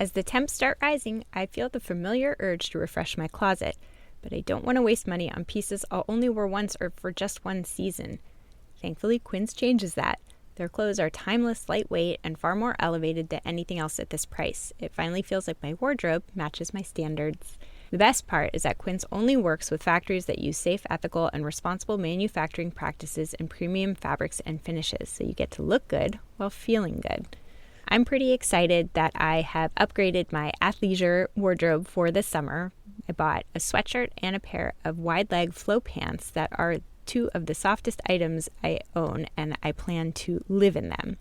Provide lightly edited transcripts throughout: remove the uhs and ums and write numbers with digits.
As the temps start rising, I feel the familiar urge to refresh my closet, but I don't want to waste money on pieces I'll only wear once or for just one season. Thankfully, Quince changes that. Their clothes are timeless, lightweight, and far more elevated than anything else at this price. It finally feels like my wardrobe matches my standards. The best part is that Quince only works with factories that use safe, ethical, and responsible manufacturing practices and premium fabrics and finishes, so you get to look good while feeling good. I'm pretty excited that I have upgraded my athleisure wardrobe for this summer. I bought a sweatshirt and a pair of wide-leg flow pants that are two of the softest items I own, and I plan to live in them.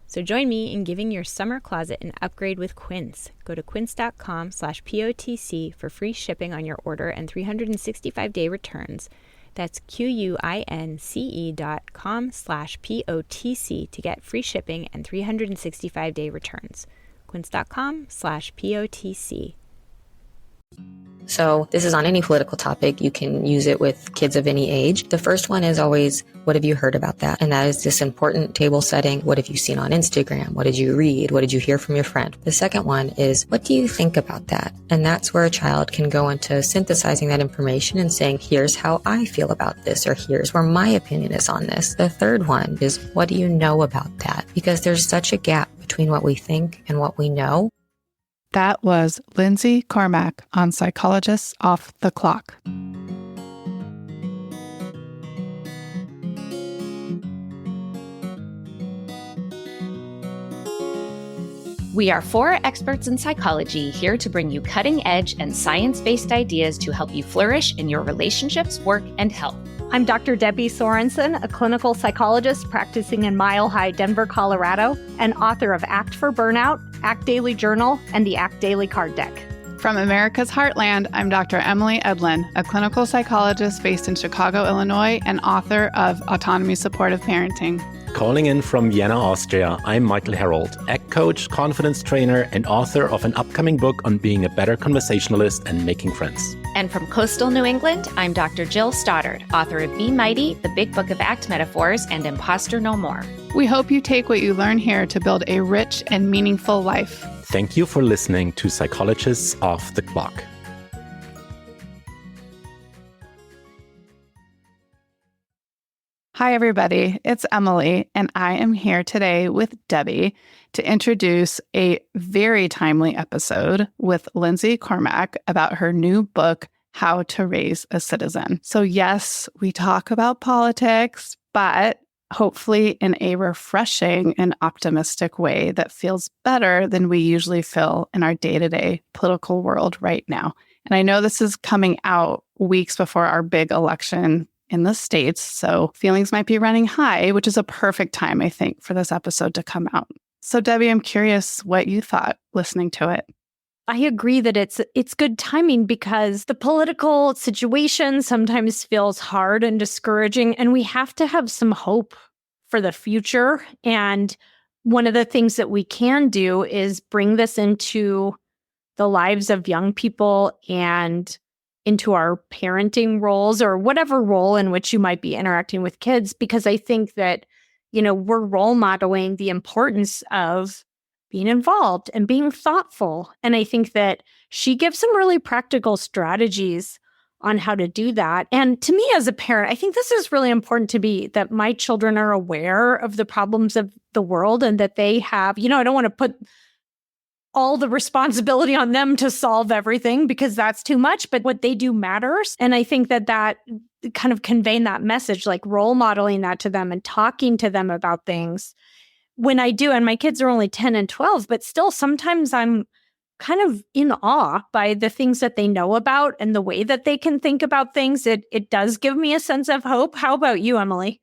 So join me in giving your summer closet an upgrade with Quince. Go to quince.com/POTC for free shipping on your order and 365-day returns. That's QUINCE.com/POTC to get free shipping and 365-day returns. Quince.com/POTC. So this is on any political topic. You can use it with kids of any age. The first one is always, what have you heard about that? And that is this important table setting. What have you seen on Instagram? What did you read? What did you hear from your friend? The second one is, what do you think about that? And that's where a child can go into synthesizing that information and saying, here's how I feel about this, or here's where my opinion is on this. The third one is, what do you know about that? Because there's such a gap between what we think and what we know. That was Lindsey Cormack on Psychologists Off the Clock. We are four experts in psychology here to bring you cutting-edge and science-based ideas to help you flourish in your relationships, work, and health. I'm Dr. Debbie Sorensen, a clinical psychologist practicing in Mile High, Denver, Colorado, and author of Act for Burnout, Act Daily Journal, and the Act Daily Card Deck. From America's Heartland, I'm Dr. Emily Edlin, a clinical psychologist based in Chicago, Illinois, and author of Autonomy Supportive Parenting. Calling in from Vienna, Austria, I'm Michael Herold, ACT coach, confidence trainer, and author of an upcoming book on being a better conversationalist and making friends. And from coastal New England, I'm Dr. Jill Stoddard, author of Be Mighty, The Big Book of ACT Metaphors, and Imposter No More. We hope you take what you learn here to build a rich and meaningful life. Thank you for listening to Psychologists Off the Clock. Hi, everybody. It's Emily, and I am here today with Debbie to introduce a very timely episode with Lindsey Cormack about her new book, How to Raise a Citizen. So yes, we talk about politics, but hopefully in a refreshing and optimistic way that feels better than we usually feel in our day-to-day political world right now. And I know this is coming out weeks before our big election in the States, so feelings might be running high, which is a perfect time, I think, for this episode to come out. So Debbie, I'm curious what you thought listening to it. I agree that it's good timing because the political situation sometimes feels hard and discouraging, and we have to have some hope for the future. And one of the things that we can do is bring this into the lives of young people and into our parenting roles or whatever role in which you might be interacting with kids, because I think that, we're role modeling the importance of being involved and being thoughtful. And I think that she gives some really practical strategies on how to do that. And to me as a parent, I think this is really important that my children are aware of the problems of the world and that they have, I don't want to put all the responsibility on them to solve everything because that's too much, but what they do matters. And I think that kind of conveying that message, like role modeling that to them and talking to them about things. When I do, and my kids are only 10 and 12, but still sometimes I'm kind of in awe by the things that they know about and the way that they can think about things. It does give me a sense of hope. How about you, Emily?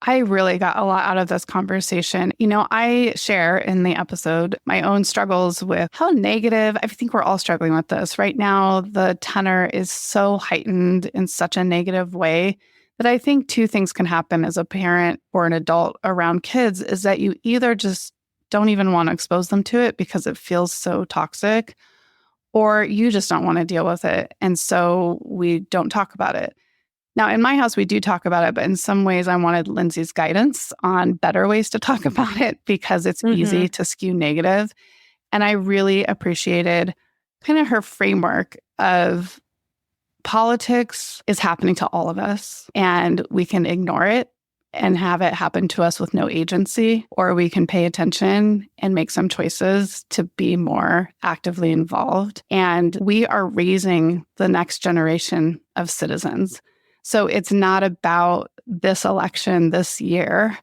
I really got a lot out of this conversation. I share in the episode my own struggles with how negative, I think we're all struggling with this. Right now, the tenor is so heightened in such a negative way that I think two things can happen as a parent or an adult around kids is that you either just don't even want to expose them to it because it feels so toxic, or you just don't want to deal with it. And so we don't talk about it. Now, in my house, we do talk about it, but in some ways, I wanted Lindsey's guidance on better ways to talk about it because it's easy to skew negative. And I really appreciated kind of her framework of politics is happening to all of us, and we can ignore it and have it happen to us with no agency, or we can pay attention and make some choices to be more actively involved. And we are raising the next generation of citizens. So it's not about this election this year.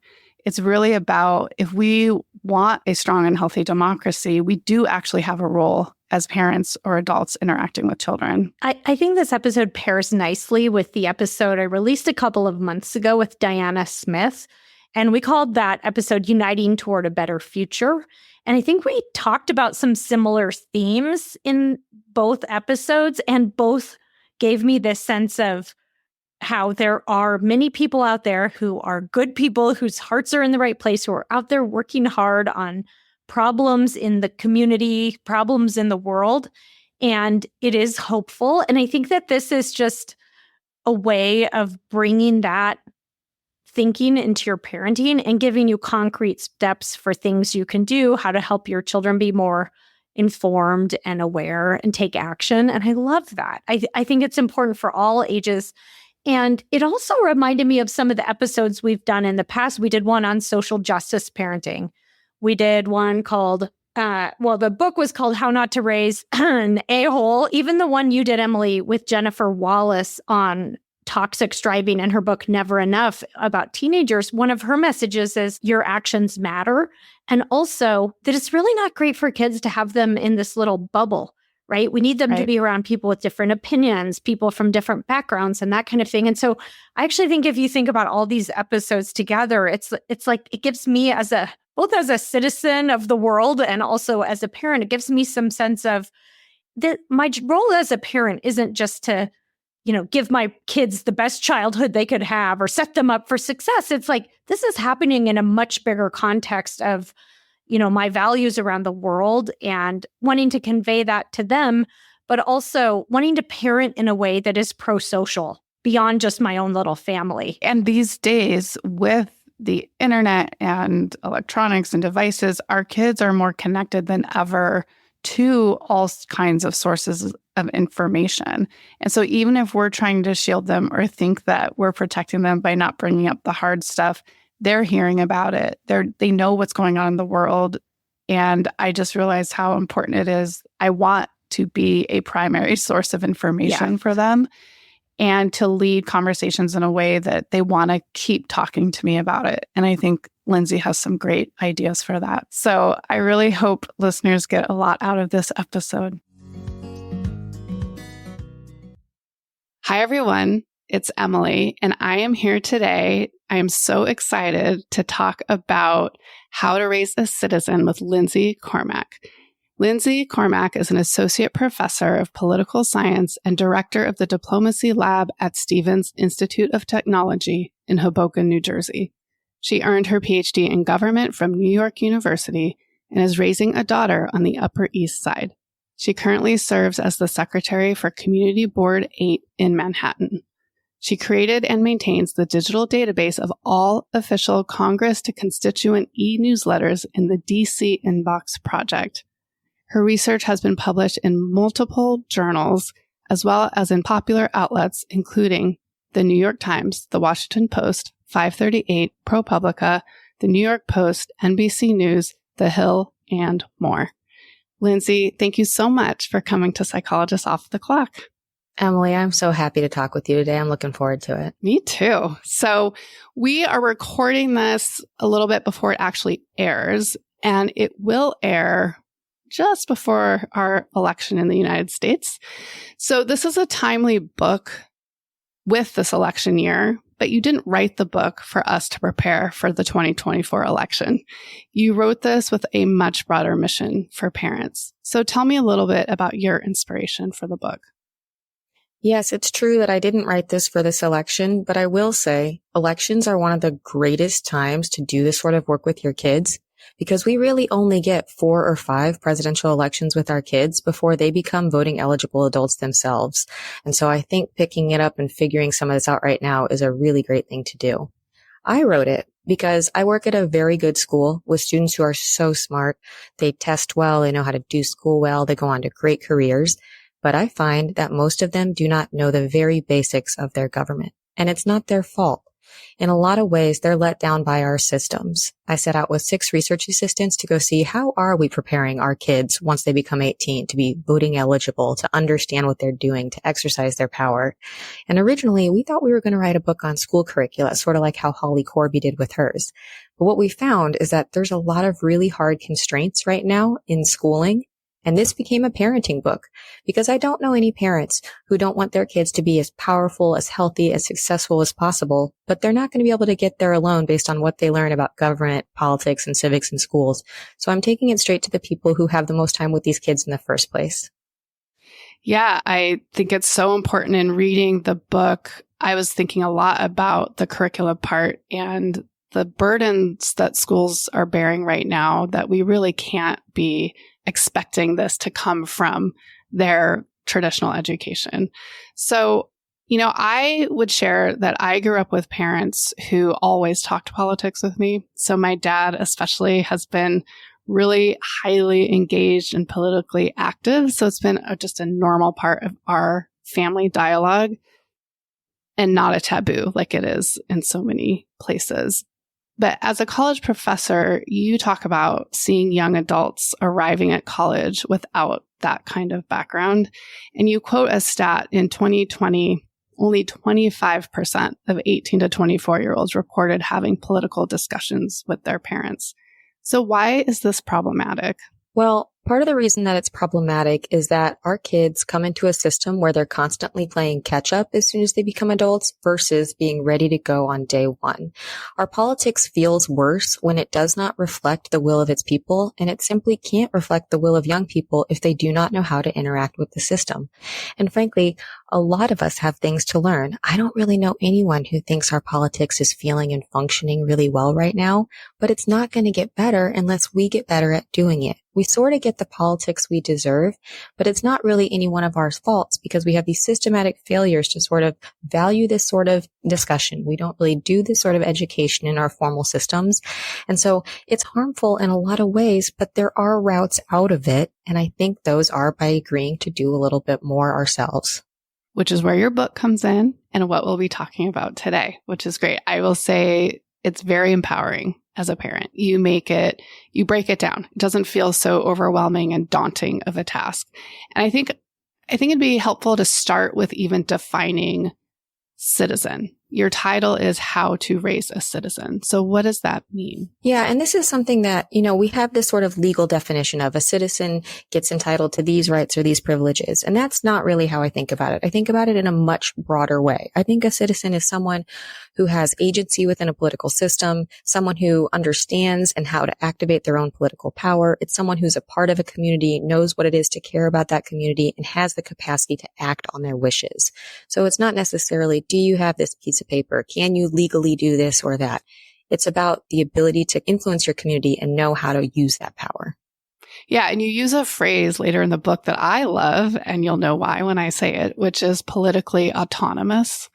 It's really about, if we want a strong and healthy democracy, we do actually have a role as parents or adults interacting with children. I think this episode pairs nicely with the episode I released a couple of months ago with Diana Smith. And we called that episode Uniting Toward a Better Future. And I think we talked about some similar themes in both episodes, and both gave me this sense of how there are many people out there who are good people, whose hearts are in the right place, who are out there working hard on problems in the community, problems in the world. And it is hopeful. And I think that this is just a way of bringing that thinking into your parenting and giving you concrete steps for things you can do, how to help your children be more informed and aware and take action. And I love that. I think it's important for all ages. And it also reminded me of some of the episodes we've done in the past. We did one on social justice parenting. We did one called, the book was called How Not to Raise an A-Hole. Even the one you did, Emily, with Jennifer Wallace on toxic striving in her book, Never Enough, about teenagers. One of her messages is your actions matter. And also that it's really not great for kids to have them in this little bubble, right? We need them to be around people with different opinions, people from different backgrounds and that kind of thing. And so I actually think if you think about all these episodes together, it's like it gives me both as a citizen of the world and also as a parent, it gives me some sense of that my role as a parent isn't just to, give my kids the best childhood they could have or set them up for success. It's like, this is happening in a much bigger context of, my values around the world and wanting to convey that to them, but also wanting to parent in a way that is pro-social beyond just my own little family. And these days, with the internet and electronics and devices, our kids are more connected than ever to all kinds of sources of information. And so even if we're trying to shield them or think that we're protecting them by not bringing up the hard stuff, they're hearing about it. They know what's going on in the world. And I just realized how important it is. I want to be a primary source of information for them and to lead conversations in a way that they want to keep talking to me about it. And I think Lindsey has some great ideas for that. So I really hope listeners get a lot out of this episode. Hi, everyone. It's Emily, and I am here today. I am so excited to talk about how to raise a citizen with Lindsey Cormack. Lindsey Cormack is an associate professor of political science and director of the diplomacy lab at Stevens Institute of Technology in Hoboken, New Jersey. She earned her PhD in government from New York University and is raising a daughter on the Upper East Side. She currently serves as the secretary for Community Board 8 in Manhattan. She created and maintains the digital database of all official Congress to constituent e-newsletters in the DC Inbox project. Her research has been published in multiple journals, as well as in popular outlets, including the New York Times, the Washington Post, 538, ProPublica, the New York Post, NBC News, The Hill, and more. Lindsey, thank you so much for coming to Psychologists Off the Clock. Emily, I'm so happy to talk with you today. I'm looking forward to it. Me too. So we are recording this a little bit before it actually airs, and it will air just before our election in the United States. So this is a timely book with this election year, but you didn't write the book for us to prepare for the 2024 election. You wrote this with a much broader mission for parents. So tell me a little bit about your inspiration for the book. Yes, it's true that I didn't write this for this election, but I will say elections are one of the greatest times to do this sort of work with your kids, because we really only get 4 or 5 presidential elections with our kids before they become voting eligible adults themselves. And so I think picking it up and figuring some of this out right now is a really great thing to do. I wrote it because I work at a very good school with students who are so smart. They test well. They know how to do school well. They go on to great careers. But I find that most of them do not know the very basics of their government. And it's not their fault. In a lot of ways, they're let down by our systems. I set out with 6 research assistants to go see how are we preparing our kids once they become 18 to be voting eligible, to understand what they're doing, to exercise their power. And originally, we thought we were going to write a book on school curricula, sort of like how Holly Corby did with hers. But what we found is that there's a lot of really hard constraints right now in schooling. And this became a parenting book because I don't know any parents who don't want their kids to be as powerful, as healthy, as successful as possible, but they're not going to be able to get there alone based on what they learn about government, politics, and civics in schools. So I'm taking it straight to the people who have the most time with these kids in the first place. Yeah, I think it's so important in reading the book. I was thinking a lot about the curriculum part and the burdens that schools are bearing right now, that we really can't be expecting this to come from their traditional education. So, I would share that I grew up with parents who always talked politics with me. So my dad especially has been really highly engaged and politically active. So it's been just a normal part of our family dialogue and not a taboo like it is in so many places. But as a college professor, you talk about seeing young adults arriving at college without that kind of background. And you quote a stat in 2020, only 25% of 18 to 24-year-olds reported having political discussions with their parents. So why is this problematic? Well, part of the reason that it's problematic is that our kids come into a system where they're constantly playing catch up as soon as they become adults versus being ready to go on day one. Our politics feels worse when it does not reflect the will of its people, and it simply can't reflect the will of young people if they do not know how to interact with the system. And frankly, a lot of us have things to learn. I don't really know anyone who thinks our politics is feeling and functioning really well right now, but it's not going to get better unless we get better at doing it. We sort of get the politics we deserve, but it's not really any one of our faults because we have these systematic failures to sort of value this sort of discussion. We don't really do this sort of education in our formal systems. And so it's harmful in a lot of ways, but there are routes out of it. And I think those are by agreeing to do a little bit more ourselves. Which is where your book comes in and what we'll be talking about today, which is great. I will say it's very empowering as a parent. You break it down. It doesn't feel so overwhelming and daunting of a task. And I think it'd be helpful to start with even defining citizen. Your title is How to Raise a Citizen. So what does that mean? Yeah, and this is something that, we have this sort of legal definition of a citizen gets entitled to these rights or these privileges. And that's not really how I think about it. I think about it in a much broader way. I think a citizen is someone who has agency within a political system, someone who understands and how to activate their own political power. It's someone who's a part of a community, knows what it is to care about that community, and has the capacity to act on their wishes. So it's not necessarily, do you have this piece of paper? Can you legally do this or that? It's about the ability to influence your community and know how to use that power. Yeah. And you use a phrase later in the book that I love, and you'll know why when I say it, which is politically autonomous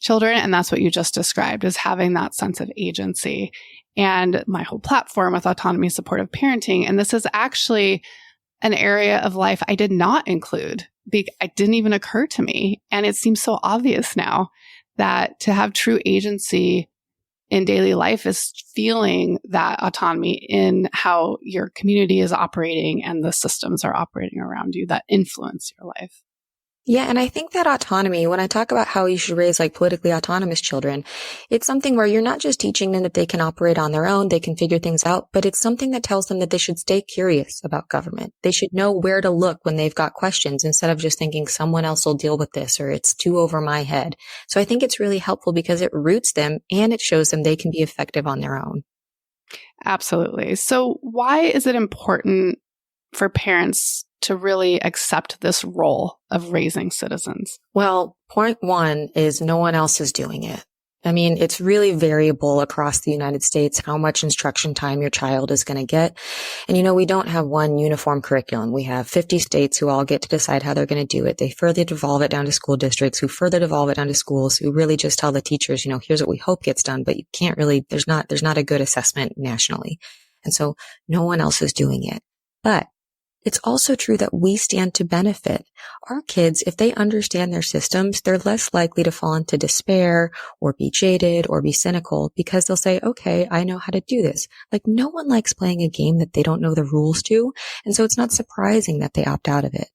children. And that's what you just described, is having that sense of agency. And my whole platform with autonomy supportive parenting. And this is actually an area of life I did not include. It didn't even occur to me. And it seems so obvious now that to have true agency in daily life is feeling that autonomy in how your community is operating and the systems are operating around you that influence your life. Yeah, and I think that autonomy, when I talk about how you should raise politically autonomous children, it's something where you're not just teaching them that they can operate on their own, they can figure things out, but it's something that tells them that they should stay curious about government. They should know where to look when they've got questions instead of just thinking someone else will deal with this or it's too over my head. So I think it's really helpful because it roots them and it shows them they can be effective on their own. Absolutely. So why is it important for parents to really accept this role of raising citizens? Well, point one is no one else is doing it. I mean, it's really variable across the United States how much instruction time your child is going to get. And, we don't have one uniform curriculum. We have 50 states who all get to decide how they're going to do it. They further devolve it down to school districts who further devolve it down to schools who really just tell the teachers, here's what we hope gets done, but you can't really, there's not a good assessment nationally. And so no one else is doing it. But it's also true that we stand to benefit. Our kids, if they understand their systems, they're less likely to fall into despair or be jaded or be cynical because they'll say, okay, I know how to do this. Like no one likes playing a game that they don't know the rules to. And so it's not surprising that they opt out of it.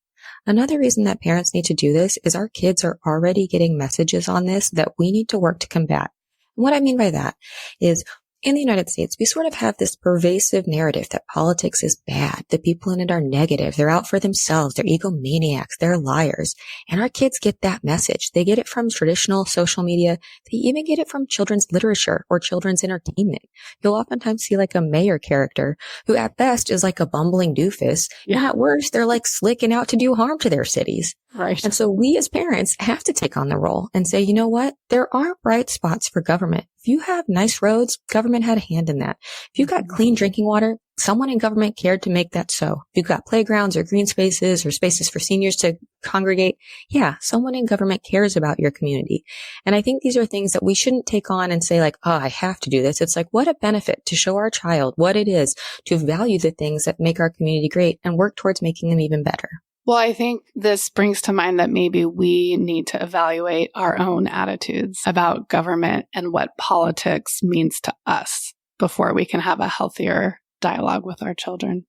Another reason that parents need to do this is our kids are already getting messages on this that we need to work to combat. And what I mean by that is in the United States, we sort of have this pervasive narrative that politics is bad. The people in it are negative. They're out for themselves. They're egomaniacs. They're liars. And our kids get that message. They get it from traditional social media. They even get it from children's literature or children's entertainment. You'll oftentimes see like a mayor character who at best is like a bumbling doofus. Yeah. And at worst, they're like slick and out to do harm to their cities. Right. And so we as parents have to take on the role and say, you know what? There are bright spots for government. If you have nice roads, government had a hand in that. If you've got clean drinking water, someone in government cared to make that so. If you've got playgrounds or green spaces or spaces for seniors to congregate, yeah, someone in government cares about your community. And I think these are things that we shouldn't take on and say like, oh, I have to do this. It's like, what a benefit to show our child what it is to value the things that make our community great and work towards making them even better. Well, I think this brings to mind that maybe we need to evaluate our own attitudes about government and what politics means to us before we can have a healthier dialogue with our children.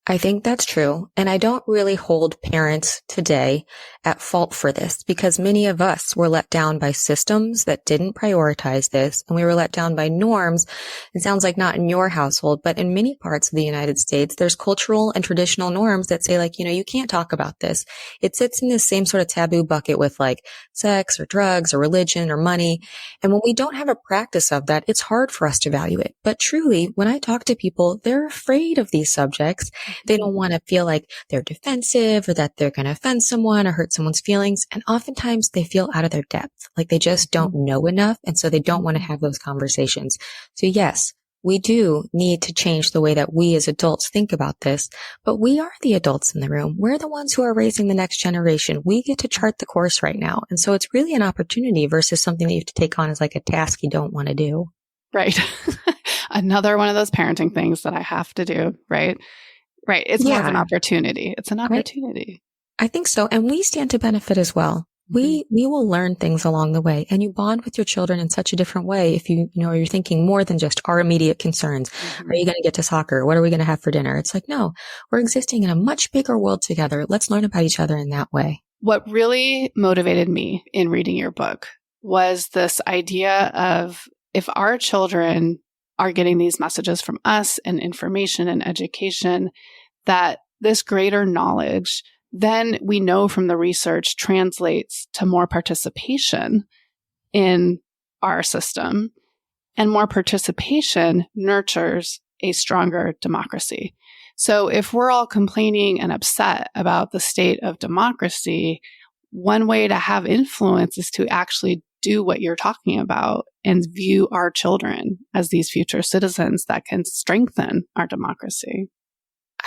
I think that's true. And I don't really hold parents today at fault for this because many of us were let down by systems that didn't prioritize this. And we were let down by norms. It sounds like not in your household, but in many parts of the United States, there's cultural and traditional norms that say like, you can't talk about this. It sits in this same sort of taboo bucket with like sex or drugs or religion or money. And when we don't have a practice of that, it's hard for us to value it. But truly, when I talk to people, they're afraid of these subjects. They don't want to feel like they're defensive or that they're going to offend someone or hurt someone's feelings. And oftentimes they feel out of their depth, like they just don't know enough. And so they don't want to have those conversations. So yes, we do need to change the way that we as adults think about this, but we are the adults in the room. We're the ones who are raising the next generation. We get to chart the course right now. And so it's really an opportunity versus something that you have to take on as like a task you don't want to do. Right. Another one of those parenting things that I have to do, right? Right. It's more of an opportunity. It's an opportunity. I think so. And we stand to benefit as well. We will learn things along the way, and you bond with your children in such a different way if you're thinking more than just our immediate concerns. Mm-hmm. Are you going to get to soccer? What are we going to have for dinner? It's like, no, we're existing in a much bigger world together. Let's learn about each other in that way. What really motivated me in reading your book was this idea of if our children are getting these messages from us and information and education, that this greater knowledge, then we know from the research translates to more participation in our system, and more participation nurtures a stronger democracy. So if we're all complaining and upset about the state of democracy, one way to have influence is to actually do what you're talking about and view our children as these future citizens that can strengthen our democracy.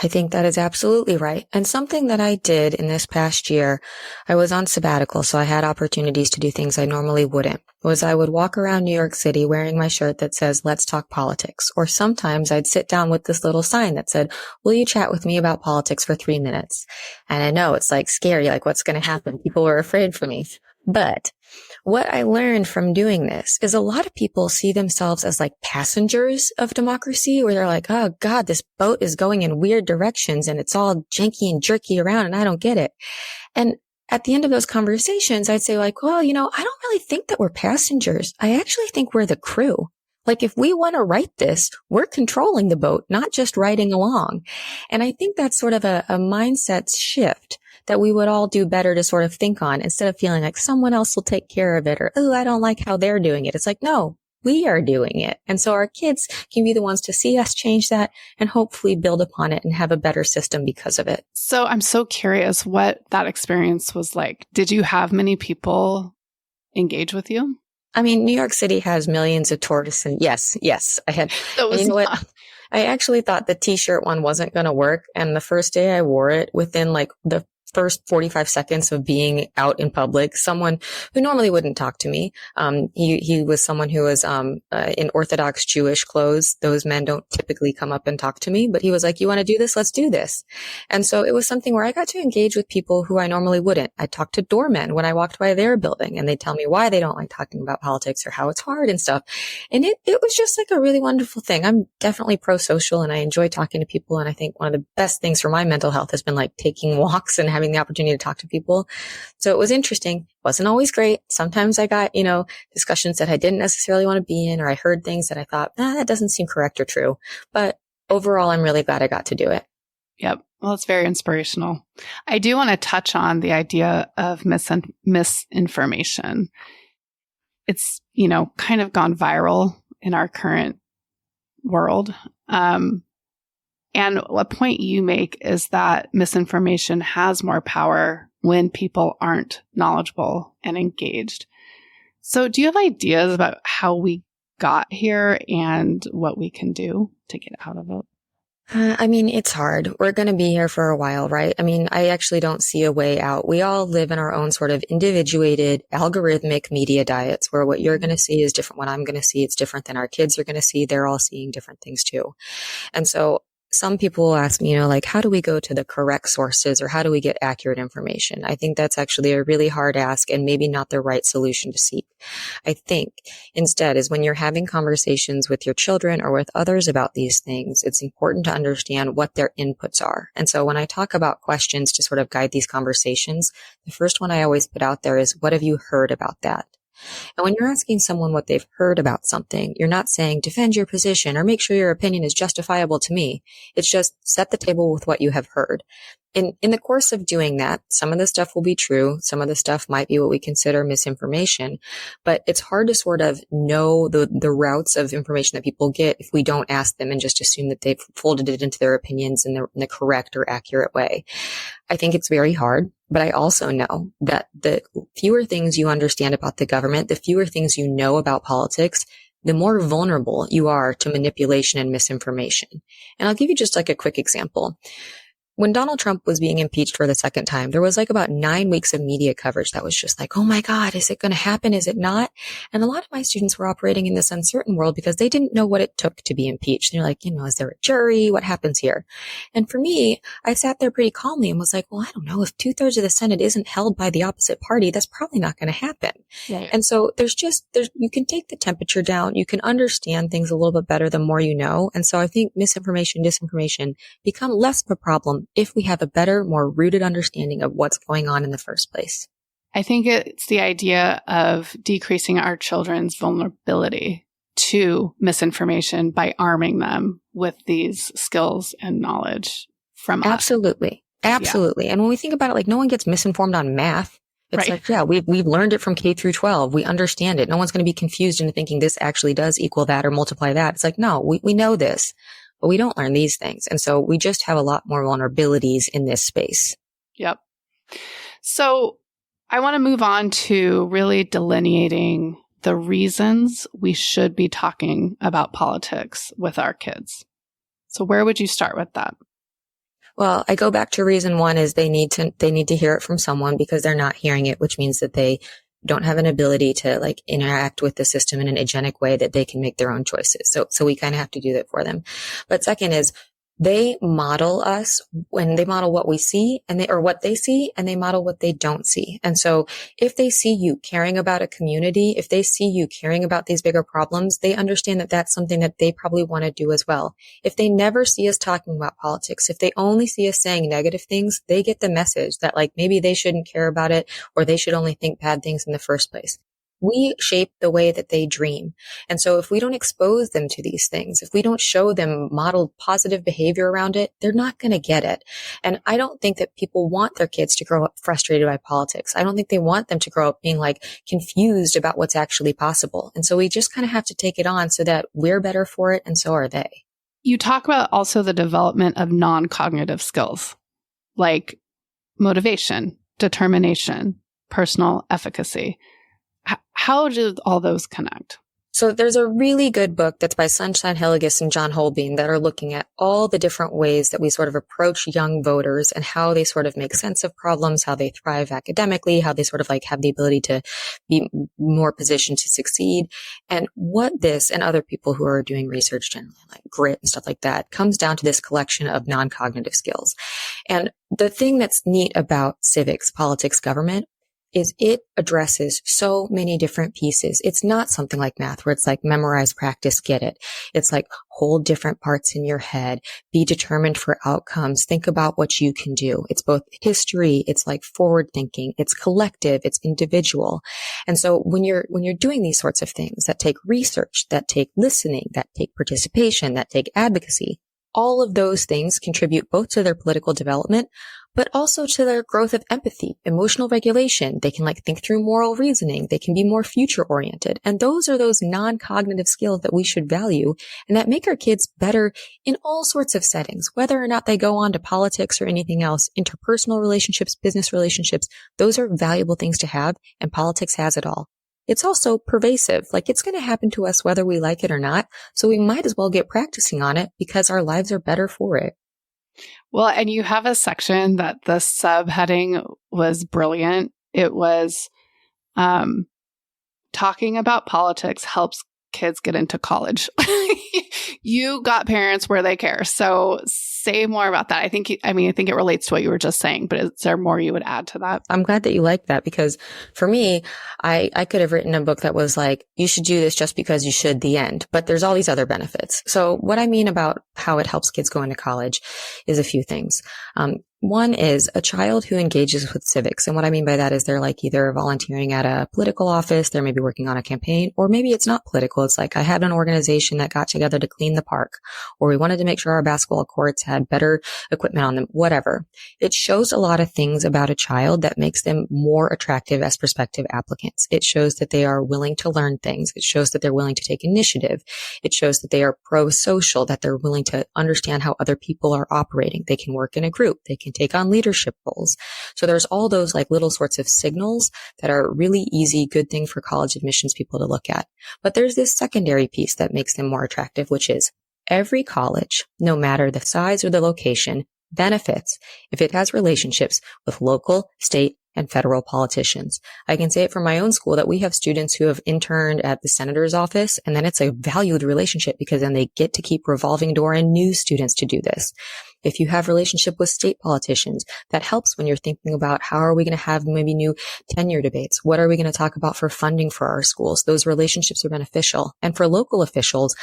I think that is absolutely right. And something that I did in this past year, I was on sabbatical, so I had opportunities to do things I normally wouldn't, was I would walk around New York City wearing my shirt that says, "Let's talk politics." Or sometimes I'd sit down with this little sign that said, "Will you chat with me about politics for 3 minutes?" And I know it's like scary, like what's going to happen? People were afraid for me. But what I learned from doing this is a lot of people see themselves as like passengers of democracy, where they're like, oh God, this boat is going in weird directions and it's all janky and jerky around and I don't get it. And at the end of those conversations, I'd say like, well, I don't really think that we're passengers. I actually think we're the crew. Like if we want to write this, we're controlling the boat, not just riding along. And I think that's sort of a mindset shift that we would all do better to sort of think on, instead of feeling like someone else will take care of it, or, oh, I don't like how they're doing it. It's like, no, we are doing it. And so our kids can be the ones to see us change that and hopefully build upon it and have a better system because of it. So I'm so curious what that experience was like. Did you have many people engage with you? I mean, New York City has millions of tourists, and yes, I had, and you know what? I actually thought the t-shirt one wasn't going to work. And the first day I wore it, within like the first 45 seconds of being out in public, someone who normally wouldn't talk to me, he was someone who was, in Orthodox Jewish clothes. Those men don't typically come up and talk to me, but he was like, you want to do this? Let's do this. And so it was something where I got to engage with people who I normally wouldn't. I talked to doormen when I walked by their building, and they tell me why they don't like talking about politics or how it's hard and stuff. And it was just like a really wonderful thing. I'm definitely pro-social, and I enjoy talking to people. And I think one of the best things for my mental health has been like taking walks and having the opportunity to talk to people. So it was interesting. Wasn't always great. Sometimes I got, discussions that I didn't necessarily want to be in, or I heard things that I thought, that doesn't seem correct or true. But overall, I'm really glad I got to do it. Yep. Well, it's very inspirational. I do want to touch on the idea of misinformation. It's, kind of gone viral in our current world. And a point you make is that misinformation has more power when people aren't knowledgeable and engaged. So do you have ideas about how we got here and what we can do to get out of it? I mean, it's hard. We're going to be here for a while, right? I mean, I actually don't see a way out. We all live in our own sort of individuated, algorithmic media diets where what you're going to see is different. What I'm going to see, it's different than our kids are going to see. They're all seeing different things too. And so some people will ask me, how do we go to the correct sources, or how do we get accurate information? I think that's actually a really hard ask and maybe not the right solution to seek. I think instead is when you're having conversations with your children or with others about these things, it's important to understand what their inputs are. And so when I talk about questions to sort of guide these conversations, the first one I always put out there is, what have you heard about that? And when you're asking someone what they've heard about something, you're not saying defend your position or make sure your opinion is justifiable to me. It's just set the table with what you have heard. In the course of doing that, some of the stuff will be true. Some of the stuff might be what we consider misinformation, but it's hard to sort of know the routes of information that people get if we don't ask them and just assume that they've folded it into their opinions in the correct or accurate way. I think it's very hard, but I also know that the fewer things you understand about the government, the fewer things you know about politics, the more vulnerable you are to manipulation and misinformation. And I'll give you just like a quick example. When Donald Trump was being impeached for the second time, there was like about 9 weeks of media coverage that was just like, oh my God, is it going to happen? Is it not? And a lot of my students were operating in this uncertain world because they didn't know what it took to be impeached. They're like, is there a jury? What happens here? And for me, I sat there pretty calmly and was like, well, I don't know. If 2/3 of the Senate isn't held by the opposite party, that's probably not going to happen. Yeah. And so you can take the temperature down. You can understand things a little bit better the more you know. And so I think misinformation, disinformation become less of a problem if we have a better, more rooted understanding of what's going on in the first place. I think it's the idea of decreasing our children's vulnerability to misinformation by arming them with these skills and knowledge from us. Absolutely. Absolutely. Yeah. And when we think about it, like no one gets misinformed on math. It's right. Like, we've learned it from K through 12. We understand it. No one's going to be confused into thinking this actually does equal that or multiply that. It's like, no, we know this. But we don't learn these things. And so we just have a lot more vulnerabilities in this space. Yep. So I want to move on to really delineating the reasons we should be talking about politics with our kids. So where would you start with that? Well, I go back to reason one is they need to hear it from someone because they're not hearing it, which means that they don't have an ability to like interact with the system in an agentic way that they can make their own choices. So we kind of have to do that for them. But second is they model us when they model what we see or what they see, and they model what they don't see. And so if they see you caring about a community, if they see you caring about these bigger problems, they understand that that's something that they probably want to do as well. If they never see us talking about politics, if they only see us saying negative things, they get the message that like maybe they shouldn't care about it or they should only think bad things in the first place. We shape the way that they dream. And so if we don't expose them to these things, if we don't show them modeled positive behavior around it, they're not going to get it. And I don't think that people want their kids to grow up frustrated by politics. I don't think they want them to grow up being like confused about what's actually possible. And so we just kind of have to take it on so that we're better for it and so are they. You talk about also the development of non-cognitive skills like motivation, determination, personal efficacy. How do all those connect? So there's a really good book that's by Sunshine Hilligus and John Holbein that are looking at all the different ways that we sort of approach young voters and how they sort of make sense of problems, how they thrive academically, how they sort of like have the ability to be more positioned to succeed. And what this and other people who are doing research generally, like grit and stuff like that, comes down to this collection of non-cognitive skills. And the thing that's neat about civics, politics, government is it addresses so many different pieces. It's not something like math where it's like memorize, practice, get it. It's like hold different parts in your head, be determined for outcomes, think about what you can do. It's both history, it's like forward thinking, it's collective, it's individual. And so when you're doing these sorts of things that take research, that take listening, that take participation, that take advocacy, all of those things contribute both to their political development, but also to their growth of empathy, emotional regulation. They can like think through moral reasoning. They can be more future oriented. And those are those non-cognitive skills that we should value and that make our kids better in all sorts of settings, whether or not they go on to politics or anything else, interpersonal relationships, business relationships. Those are valuable things to have, and politics has it all. It's also pervasive. Like it's going to happen to us whether we like it or not. So we might as well get practicing on it because our lives are better for it. Well, and you have a section that the subheading was brilliant. It was talking about politics helps kids get into college. You got parents where they care. So say more about that. I think it relates to what you were just saying, but is there more you would add to that? I'm glad that you like that because for me, I could have written a book that was like, you should do this just because you should, the end. But there's all these other benefits. So what I mean about how it helps kids go into college is a few things. One is a child who engages with civics. And what I mean by that is they're like either volunteering at a political office, they're maybe working on a campaign, or maybe it's not political. It's like I had an organization that got together to clean the park, or we wanted to make sure our basketball courts had better equipment on them, whatever. It shows a lot of things about a child that makes them more attractive as prospective applicants. It shows that they are willing to learn things. It shows that they're willing to take initiative. It shows that they are pro-social, that they're willing to understand how other people are operating. They can work in a group. They can take on leadership roles. So there's all those like little sorts of signals that are really easy, good thing for college admissions people to look at. But there's this secondary piece that makes them more attractive, which is every college, no matter the size or the location, benefits if it has relationships with local, state, and federal politicians. I can say it from my own school that we have students who have interned at the senator's office, and then it's a valued relationship because then they get to keep revolving door and new students to do this. If you have relationship with state politicians, that helps when you're thinking about how are we going to have maybe new tenure debates? What are we going to talk about for funding for our schools? Those relationships are beneficial. And for local officials,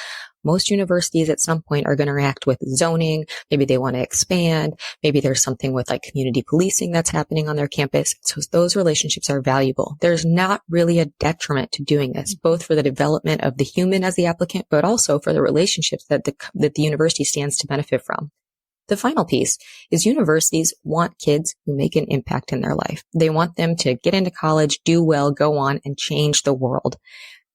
most universities at some point are going to react with zoning. Maybe they want to expand. Maybe there's something with like community policing that's happening on their campus. So those relationships are valuable. There's not really a detriment to doing this, both for the development of the human as the applicant, but also for the relationships that the university stands to benefit from. The final piece is universities want kids who make an impact in their life. They want them to get into college, do well, go on, and change the world.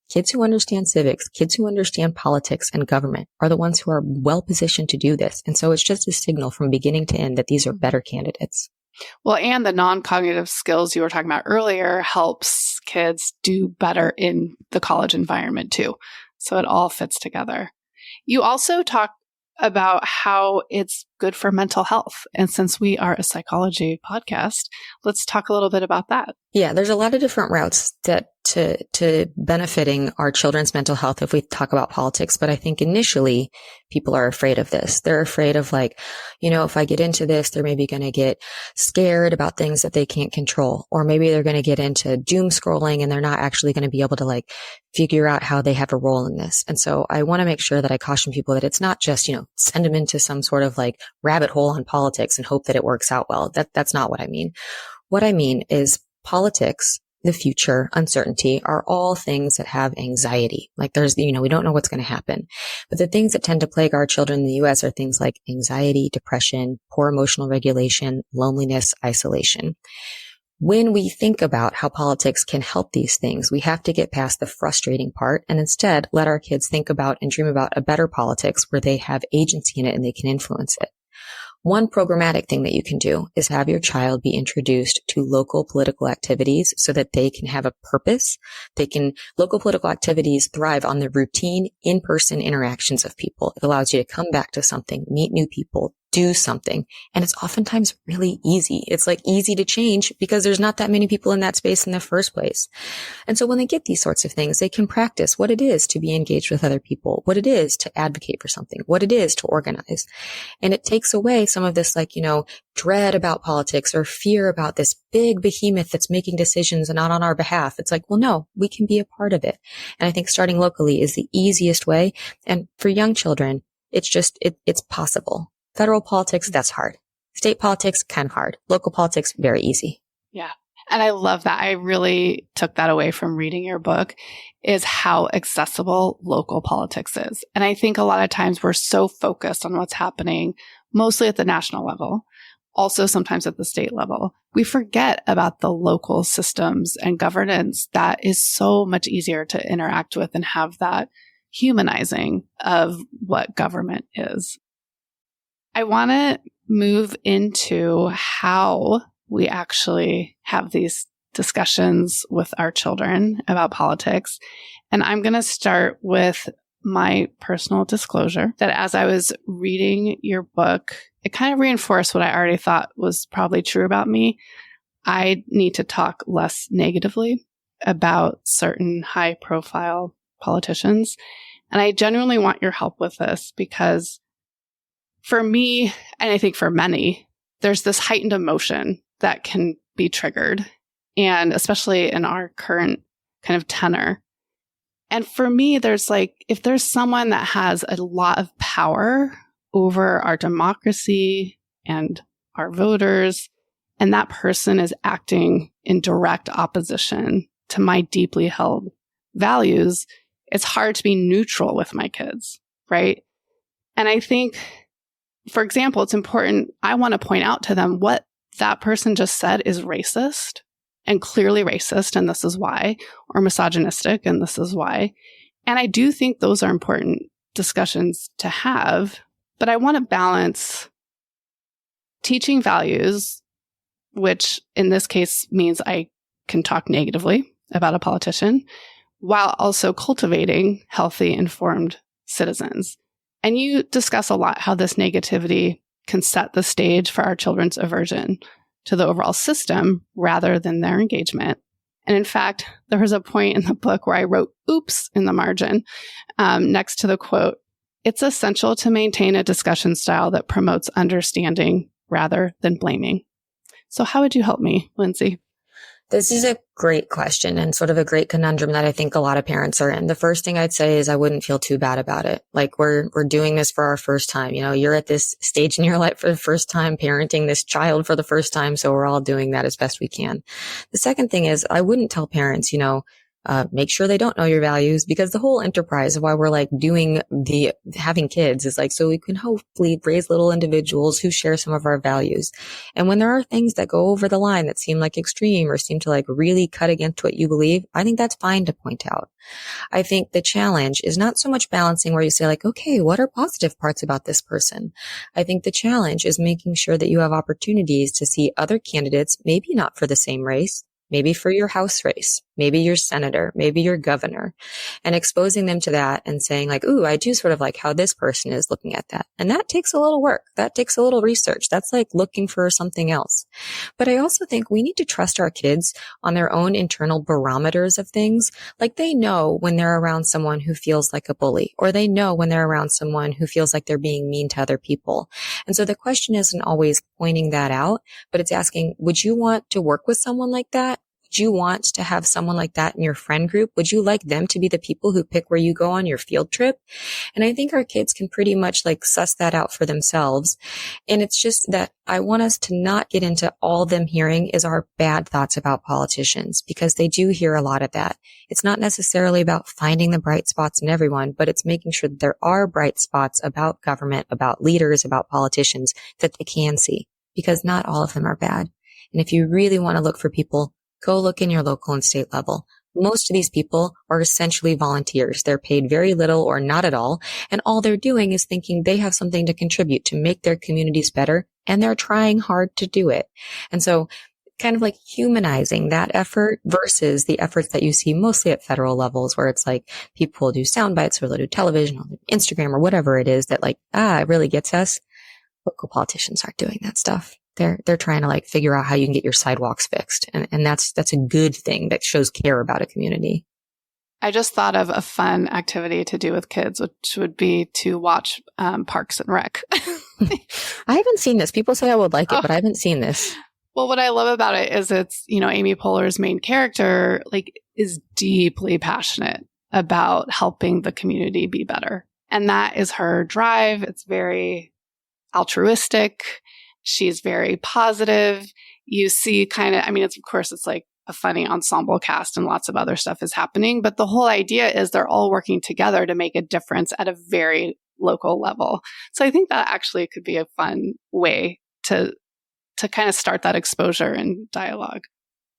Kids who understand civics, kids who understand politics and government are the ones who are well positioned to do this. And so it's just a signal from beginning to end that these are better candidates. Well, and the non-cognitive skills you were talking about earlier helps kids do better in the college environment too. So it all fits together. You also talk about how it's good for mental health. And since we are a psychology podcast, let's talk a little bit about that. Yeah, there's a lot of different routes to benefiting our children's mental health if we talk about politics. But I think initially people are afraid of this. They're afraid of like, if I get into this, they're maybe going to get scared about things that they can't control. Or maybe they're going to get into doom scrolling and they're not actually going to be able to like figure out how they have a role in this. And so I want to make sure that I caution people that it's not just, send them into some sort of like rabbit hole on politics and hope that it works out well. That's not what I mean. What I mean is politics, the future, uncertainty are all things that have anxiety. Like there's, we don't know what's going to happen. But the things that tend to plague our children in the U.S. are things like anxiety, depression, poor emotional regulation, loneliness, isolation. When we think about how politics can help these things, we have to get past the frustrating part and instead let our kids think about and dream about a better politics where they have agency in it and they can influence it. One programmatic thing that you can do is have your child be introduced to local political activities so that they can have a purpose. Local political activities thrive on the routine in-person interactions of people. It allows you to come back to something, meet new people, do something. And it's oftentimes really easy. It's like easy to change because there's not that many people in that space in the first place. And so when they get these sorts of things, they can practice what it is to be engaged with other people, what it is to advocate for something, what it is to organize. And it takes away some of this, dread about politics or fear about this big behemoth that's making decisions and not on our behalf. It's like, well, no, we can be a part of it. And I think starting locally is the easiest way. And for young children, it's possible. Federal politics, that's hard. State politics, kind of hard. Local politics, very easy. Yeah. And I love that. I really took that away from reading your book, is how accessible local politics is. And I think a lot of times we're so focused on what's happening, mostly at the national level, also sometimes at the state level. We forget about the local systems and governance that is so much easier to interact with and have that humanizing of what government is. I want to move into how we actually have these discussions with our children about politics. And I'm going to start with my personal disclosure that as I was reading your book, it kind of reinforced what I already thought was probably true about me. I need to talk less negatively about certain high profile politicians. And I genuinely want your help with this because for me, and I think for many, there's this heightened emotion that can be triggered, and especially in our current kind of tenor. And for me, if there's someone that has a lot of power over our democracy and our voters, and that person is acting in direct opposition to my deeply held values, it's hard to be neutral with my kids, right? And I think, for example, it's important, I want to point out to them what that person just said is racist and clearly racist, and this is why, or misogynistic, and this is why. And I do think those are important discussions to have, but I want to balance teaching values, which in this case means I can talk negatively about a politician, while also cultivating healthy, informed citizens. And you discuss a lot how this negativity can set the stage for our children's aversion to the overall system rather than their engagement. And in fact, there was a point in the book where I wrote "oops" in the margin next to the quote, "It's essential to maintain a discussion style that promotes understanding rather than blaming." So how would you help me, Lindsey? This is a great question and sort of a great conundrum that I think a lot of parents are in. The first thing I'd say is I wouldn't feel too bad about it. Like we're doing this for our first time. You're at this stage in your life for the first time, parenting this child for the first time. So we're all doing that as best we can. The second thing is I wouldn't tell parents, make sure they don't know your values, because the whole enterprise of why we're having kids is so we can hopefully raise little individuals who share some of our values. And when there are things that go over the line that seem extreme or seem to really cut against what you believe, I think that's fine to point out. I think the challenge is not so much balancing where you say okay, what are positive parts about this person? I think the challenge is making sure that you have opportunities to see other candidates, maybe not for the same race, maybe for your House race, maybe your senator, maybe your governor, and exposing them to that and saying ooh, I do sort of like how this person is looking at that. And that takes a little work. That takes a little research. That's looking for something else. But I also think we need to trust our kids on their own internal barometers of things. They know when they're around someone who feels like a bully, or they know when they're around someone who feels like they're being mean to other people. And so the question isn't always pointing that out, but it's asking, would you want to work with someone like that? Would you want to have someone like that in your friend group? Would you like them to be the people who pick where you go on your field trip? And I think our kids can pretty much suss that out for themselves. And it's just that I want us to not get into all them hearing is our bad thoughts about politicians, because they do hear a lot of that. It's not necessarily about finding the bright spots in everyone, but it's making sure that there are bright spots about government, about leaders, about politicians that they can see, because not all of them are bad. And if you really want to look for people, go look in your local and state level. Most of these people are essentially volunteers. They're paid very little or not at all. And all they're doing is thinking they have something to contribute to make their communities better. And they're trying hard to do it. And so kind of like humanizing that effort versus the efforts that you see mostly at federal levels, where it's like people will do sound bites or they'll do television or Instagram or whatever it is that like, it really gets us. Local politicians aren't doing that stuff. They're trying to like figure out how you can get your sidewalks fixed. And that's a good thing that shows care about a community. I just thought of a fun activity to do with kids, which would be to watch Parks and Rec. I haven't seen this. People say I would like it, but I haven't seen this. Well, what I love about it is it's, Amy Poehler's main character, like, is deeply passionate about helping the community be better. And that is her drive. It's very altruistic. She's very positive. You see it's like a funny ensemble cast and lots of other stuff is happening. But the whole idea is they're all working together to make a difference at a very local level. So I think that actually could be a fun way to kind of start that exposure and dialogue.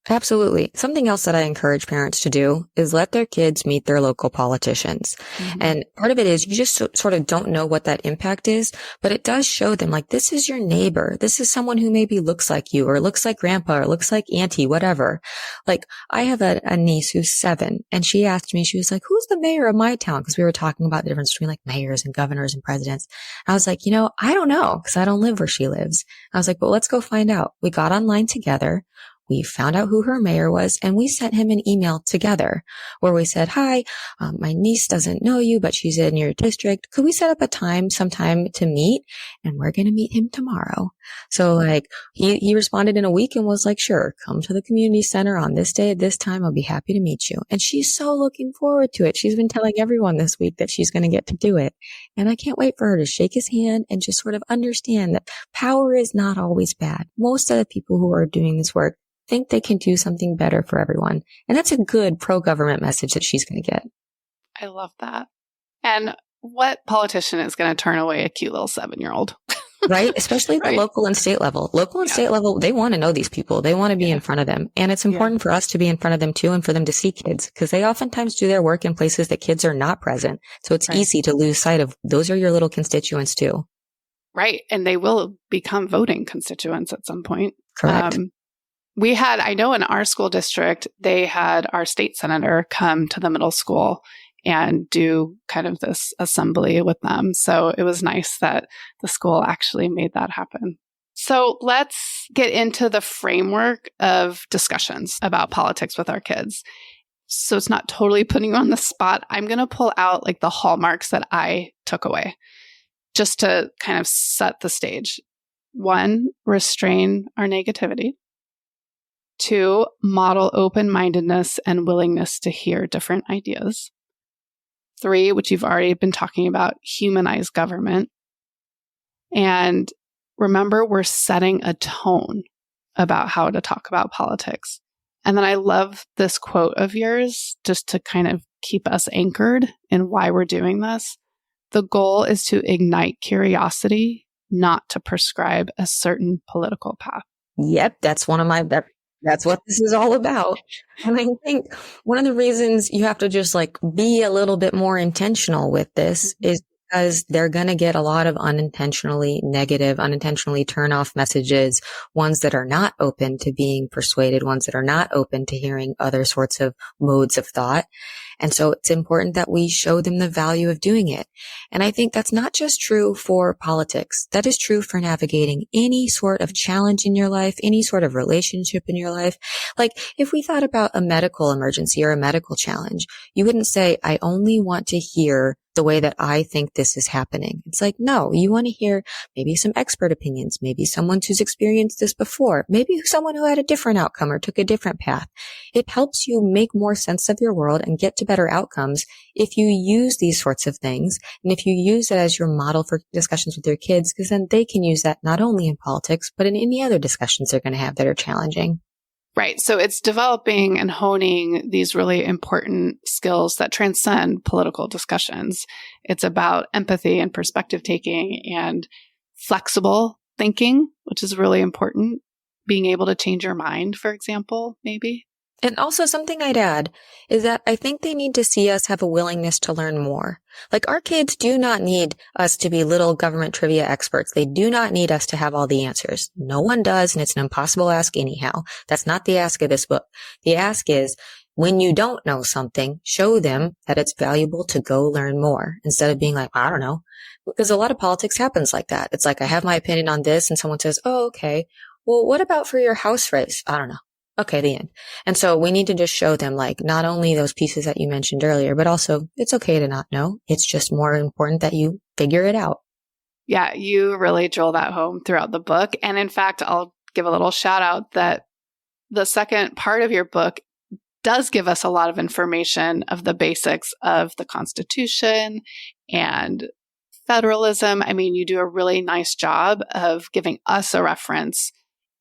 Absolutely. Something else that I encourage parents to do is let their kids meet their local politicians. Mm-hmm. And part of it is you just sort of don't know what that impact is, but it does show them like, this is your neighbor. This is someone who maybe looks like you or looks like grandpa or looks like auntie, whatever. Like I have a niece who's 7 and she asked me, she was like, who's the mayor of my town? Because we were talking about the difference between like mayors and governors and presidents. I was like, I don't know because I don't live where she lives. I was like, well, let's go find out. We got online together. We found out who her mayor was and we sent him an email together where we said, hi, my niece doesn't know you, but she's in your district. Could we set up sometime to meet? And we're going to meet him tomorrow. So like he responded in a week and was like, sure, come to the community center on this day at this time. I'll be happy to meet you. And she's so looking forward to it. She's been telling everyone this week that she's going to get to do it. And I can't wait for her to shake his hand and just sort of understand that power is not always bad. Most of the people who are doing this work think they can do something better for everyone. And that's a good pro-government message that she's going to get. I love that. And what politician is going to turn away a cute little 7-year-old? Right? Especially at the local and state level. Local and state level, they want to know these people. They want to be in front of them. And it's important for us to be in front of them too and for them to see kids because they oftentimes do their work in places that kids are not present. So it's easy to lose sight of those are your little constituents too. Right. And they will become voting constituents at some point. Correct. I know in our school district, they had our state senator come to the middle school and do kind of this assembly with them. So it was nice that the school actually made that happen. So let's get into the framework of discussions about politics with our kids. So it's not totally putting you on the spot. I'm going to pull out like the hallmarks that I took away just to kind of set the stage. 1, restrain our negativity. 2, model open-mindedness and willingness to hear different ideas. 3, which you've already been talking about, humanize government. And remember, we're setting a tone about how to talk about politics. And then I love this quote of yours, just to kind of keep us anchored in why we're doing this. The goal is to ignite curiosity, not to prescribe a certain political path. Yep, that's that's what this is all about. And I think one of the reasons you have to just like be a little bit more intentional with this is because they're going to get a lot of unintentionally negative, unintentionally turn off messages, ones that are not open to being persuaded, ones that are not open to hearing other sorts of modes of thought. And so it's important that we show them the value of doing it. And I think that's not just true for politics. That is true for navigating any sort of challenge in your life, any sort of relationship in your life. Like if we thought about a medical emergency or a medical challenge, you wouldn't say, I only want to hear the way that I think this is happening. It's like, no, you want to hear maybe some expert opinions, maybe someone who's experienced this before, maybe someone who had a different outcome or took a different path. It helps you make more sense of your world and get to better outcomes if you use these sorts of things and if you use it as your model for discussions with your kids, because then they can use that not only in politics, but in any other discussions they're going to have that are challenging. Right. So it's developing and honing these really important skills that transcend political discussions. It's about empathy and perspective taking and flexible thinking, which is really important. Being able to change your mind, for example, maybe. And also something I'd add is that I think they need to see us have a willingness to learn more. Like our kids do not need us to be little government trivia experts. They do not need us to have all the answers. No one does, and it's an impossible ask anyhow. That's not the ask of this book. The ask is, when you don't know something, show them that it's valuable to go learn more instead of being like, I don't know. Because a lot of politics happens like that. It's like, I have my opinion on this, and someone says, oh, okay. Well, what about for your house race? I don't know. Okay, the end. And so we need to just show them like not only those pieces that you mentioned earlier, but also it's okay to not know. It's just more important that you figure it out. Yeah, you really drill that home throughout the book. And in fact, I'll give a little shout out that the second part of your book does give us a lot of information of the basics of the Constitution and federalism. I mean, you do a really nice job of giving us a reference.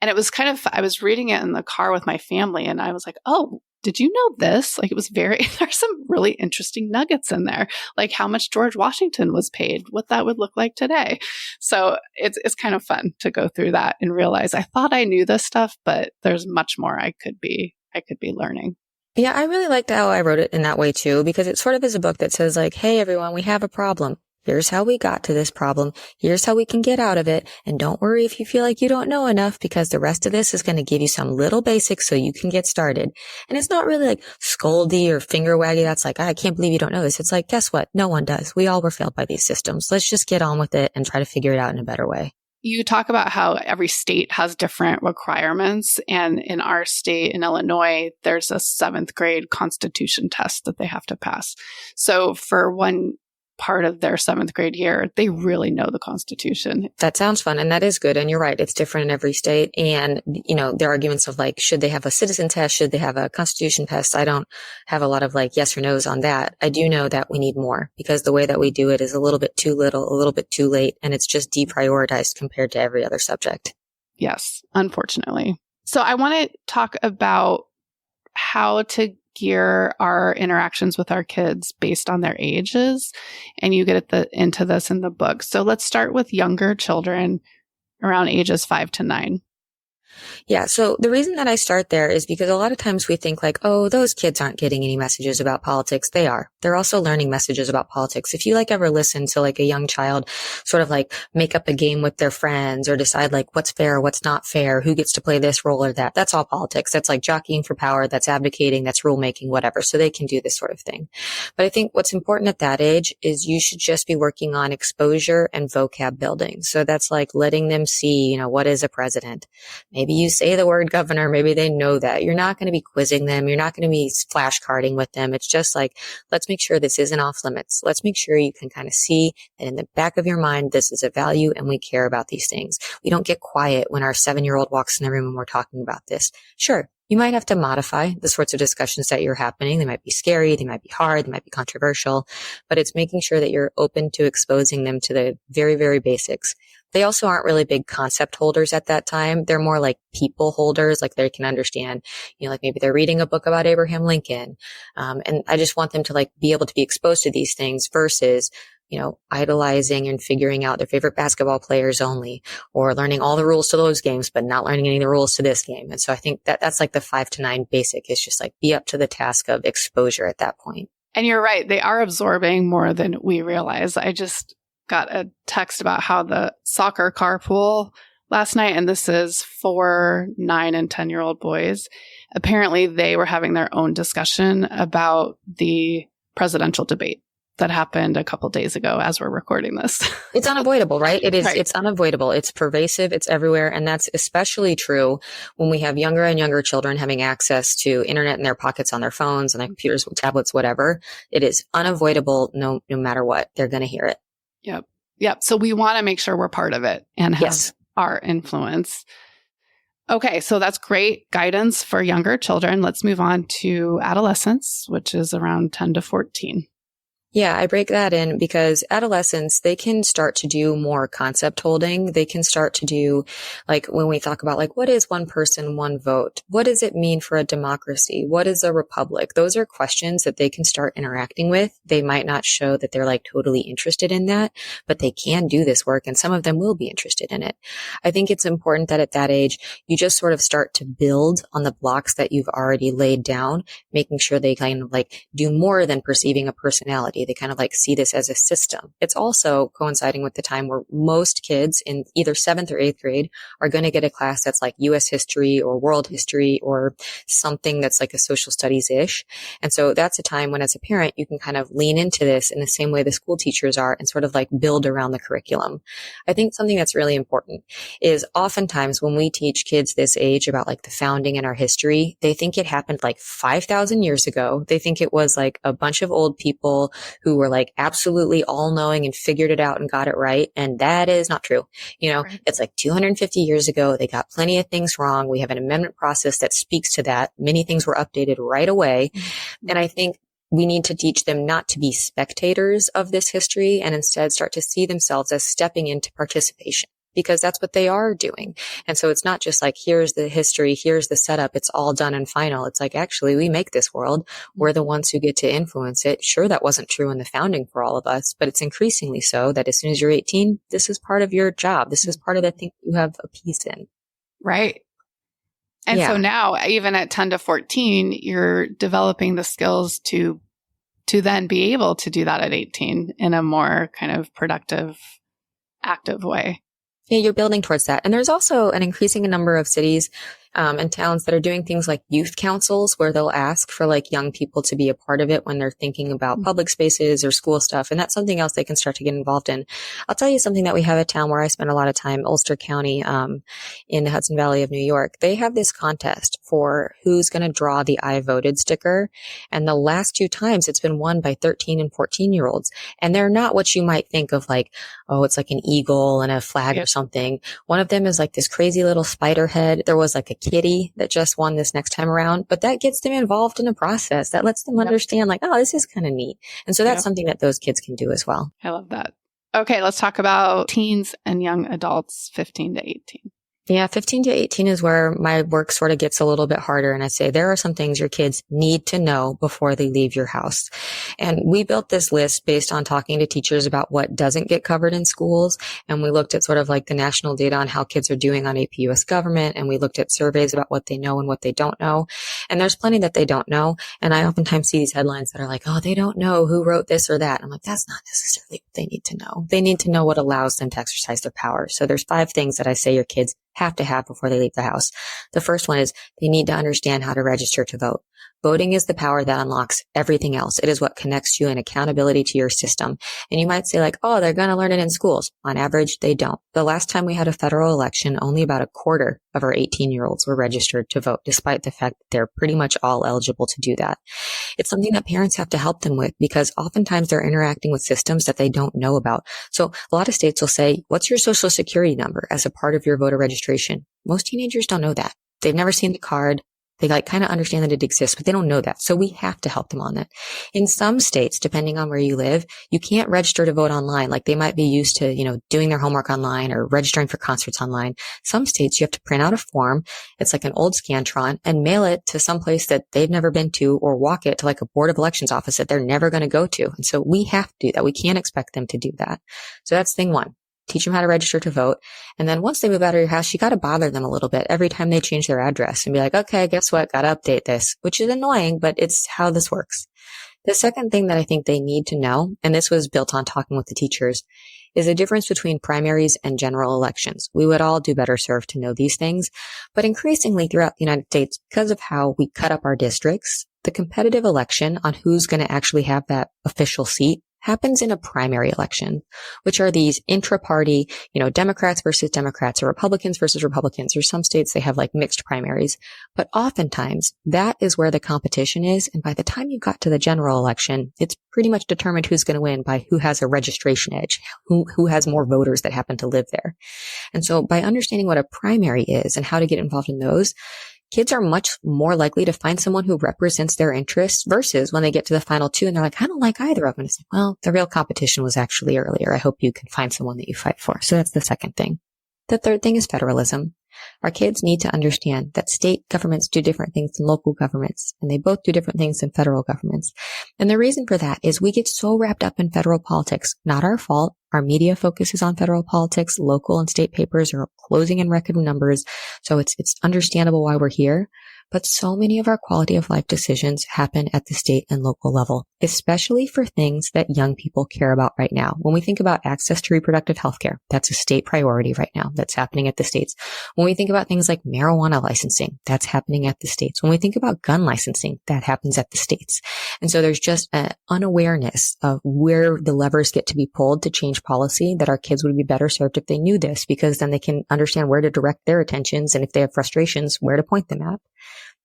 And it was kind of, I was reading it in the car with my family and I was like, oh, did you know this? Like it was there's some really interesting nuggets in there, like how much George Washington was paid, what that would look like today. So it's kind of fun to go through that and realize I thought I knew this stuff, but there's much more I could be learning. Yeah, I really liked how I wrote it in that way too, because it sort of is a book that says like, hey, everyone, we have a problem. Here's how we got to this problem. Here's how we can get out of it. And don't worry if you feel like you don't know enough, because the rest of this is going to give you some little basics so you can get started. And it's not really like scoldy or finger waggy. That's like, I can't believe you don't know this. It's like, guess what? No one does. We all were failed by these systems. Let's just get on with it and try to figure it out in a better way. You talk about how every state has different requirements. And in our state, in Illinois, there's a 7th grade constitution test that they have to pass. So for one part of their 7th grade year, they really know the Constitution. That sounds fun. And that is good. And you're right. It's different in every state. And, you know, there are arguments of like, should they have a citizen test? Should they have a Constitution test? I don't have a lot of like yes or no's on that. I do know that we need more because the way that we do it is a little bit too little, a little bit too late. And it's just deprioritized compared to every other subject. Yes, unfortunately. So I want to talk about how to gear our interactions with our kids based on their ages. And you get into this in the book. So let's start with younger children around ages 5 to 9. Yeah. So the reason that I start there is because a lot of times we think like, oh, those kids aren't getting any messages about politics. They are. They're also learning messages about politics. If you like ever listen to like a young child sort of like make up a game with their friends or decide like what's fair, what's not fair, who gets to play this role or that, that's all politics. That's like jockeying for power. That's advocating. That's rulemaking, whatever. So they can do this sort of thing. But I think what's important at that age is you should just be working on exposure and vocab building. So that's like letting them see, you know, what is a president? Maybe you say the word governor. Maybe they know that. You're not going to be quizzing them. You're not going to be flashcarding with them. It's just like, let's make sure this isn't off limits. Let's make sure you can kind of see that in the back of your mind, this is a value and we care about these things. We don't get quiet when our 7-year-old walks in the room and we're talking about this. Sure, you might have to modify the sorts of discussions that you're happening. They might be scary. They might be hard. They might be controversial, but it's making sure that you're open to exposing them to the very, very basics. They also aren't really big concept holders at that time. They're more like people holders, like they can understand, you know, like maybe they're reading a book about Abraham Lincoln. And I just want them to like be able to be exposed to these things versus, you know, idolizing and figuring out their favorite basketball players only, or learning all the rules to those games, but not learning any of the rules to this game. And so I think that that's like the 5 to 9 basic is just like be up to the task of exposure at that point. And you're right. They are absorbing more than we realize. I just got a text about how the soccer carpool last night, and this is for 9 and 10-year-old boys. Apparently, they were having their own discussion about the presidential debate that happened a couple days ago as we're recording this. It's unavoidable, right? It is. Right. It's unavoidable. It's pervasive. It's everywhere. And that's especially true when we have younger and younger children having access to internet in their pockets on their phones and their computers, tablets, whatever. It is unavoidable no matter what. They're going to hear it. Yep. So we want to make sure we're part of it and have our influence. Okay. So that's great guidance for younger children. Let's move on to adolescence, which is around 10 to 14. Yeah, I break that in because adolescents, they can start to do more concept holding. They can start to do, like, when we talk about, like, what is one person, one vote? What does it mean for a democracy? What is a republic? Those are questions that they can start interacting with. They might not show that they're like totally interested in that, but they can do this work, and some of them will be interested in it. I think it's important that at that age, you just sort of start to build on the blocks that you've already laid down, making sure they kind of like do more than perceiving a personality. They kind of like see this as a system. It's also coinciding with the time where most kids in either 7th or 8th grade are going to get a class that's like US history or world history or something that's like a social studies-ish. And so that's a time when, as a parent, you can kind of lean into this in the same way the school teachers are and sort of like build around the curriculum. I think something that's really important is oftentimes when we teach kids this age about like the founding and our history, they think it happened like 5,000 years ago. They think it was like a bunch of old people who were like absolutely all knowing and figured it out and got it right. And that is not true. Right. It's like 250 years ago. They got plenty of things wrong. We have an amendment process that speaks to that. Many things were updated right away. Mm-hmm. And I think we need to teach them not to be spectators of this history and instead start to see themselves as stepping into participation, because that's what they are doing. And so it's not just like, here's the history, here's the setup, it's all done and final. It's like, actually, we make this world. We're the ones who get to influence it. Sure, that wasn't true in the founding for all of us, but it's increasingly so that as soon as you're 18, this is part of your job. This is part of the thing you have a piece in. Right. And so now, even at 10 to 14, you're developing the skills to then be able to do that at 18 in a more kind of productive, active way. Yeah, you're building towards that. And there's also an increasing number of cities and towns that are doing things like youth councils, where they'll ask for like young people to be a part of it when they're thinking about public spaces or school stuff. And that's something else they can start to get involved in. I'll tell you something that we have a town where I spend a lot of time, Ulster County, in the Hudson Valley of New York. They have this contest for who's going to draw the I voted sticker. And the last 2 times it's been won by 13 and 14-year-olds. And they're not what you might think of like, oh, it's like an eagle and a flag or something. One of them is like this crazy little spider head. There was like a kitty that just won this next time around, but that gets them involved in a process that lets them understand like, oh, this is kind of neat. And so that's something that those kids can do as well. I love that. Okay, let's talk about teens and young adults, 15 to 18. Yeah, 15 to 18 is where my work sort of gets a little bit harder. And I say there are some things your kids need to know before they leave your house. And we built this list based on talking to teachers about what doesn't get covered in schools. And we looked at sort of like the national data on how kids are doing on AP US government. And we looked at surveys about what they know and what they don't know. And there's plenty that they don't know. And I oftentimes see these headlines that are like, oh, they don't know who wrote this or that. I'm like, that's not necessarily what they need to know. They need to know what allows them to exercise their power. So there's 5 things that I say your kids have to have before they leave the house. The first one is they need to understand how to register to vote. Voting is the power that unlocks everything else. It is what connects you in accountability to your system. And you might say like, oh, they're going to learn it in schools. On average, they don't. The last time we had a federal election, only about a quarter of our 18-year-olds were registered to vote, despite the fact that they're pretty much all eligible to do that. It's something that parents have to help them with because oftentimes they're interacting with systems that they don't know about. So a lot of states will say, what's your social security number as a part of your voter registration? Most teenagers don't know that. They've never seen the card. They like kind of understand that it exists, but they don't know that. So we have to help them on that. In some states, depending on where you live, you can't register to vote online. Like they might be used to, doing their homework online or registering for concerts online. Some states you have to print out a form. It's like an old Scantron and mail it to some place that they've never been to or walk it to like a board of elections office that they're never going to go to. And so we have to do that. We can't expect them to do that. So that's thing 1. Teach them how to register to vote. And then once they move out of your house, you got to bother them a little bit every time they change their address and be like, okay, guess what? Got to update this, which is annoying, but it's how this works. The second thing that I think they need to know, and this was built on talking with the teachers, is the difference between primaries and general elections. We would all do better served to know these things, but increasingly throughout the United States, because of how we cut up our districts, the competitive election on who's going to actually have that official seat happens in a primary election, which are these intra-party, Democrats versus Democrats or Republicans versus Republicans, or some states they have like mixed primaries. But oftentimes that is where the competition is. And by the time you got to the general election, it's pretty much determined who's going to win by who has a registration edge, who has more voters that happen to live there. And so by understanding what a primary is and how to get involved in those, kids are much more likely to find someone who represents their interests versus when they get to the final two and they're like, I don't like either of them. It's like, well, the real competition was actually earlier. I hope you can find someone that you fight for. So that's the second thing. The third thing is federalism. Our kids need to understand that state governments do different things than local governments, and they both do different things than federal governments. And the reason for that is we get so wrapped up in federal politics. Not our fault. Our media focuses on federal politics. Local and state papers are closing in record numbers. So it's understandable why we're here. But so many of our quality of life decisions happen at the state and local level, especially for things that young people care about right now. When we think about access to reproductive health care, that's a state priority right now. That's happening at the states. When we think about things like marijuana licensing, that's happening at the states. When we think about gun licensing, that happens at the states. And so there's just an unawareness of where the levers get to be pulled to change policy that our kids would be better served if they knew this, because then they can understand where to direct their attentions, and if they have frustrations, where to point them at.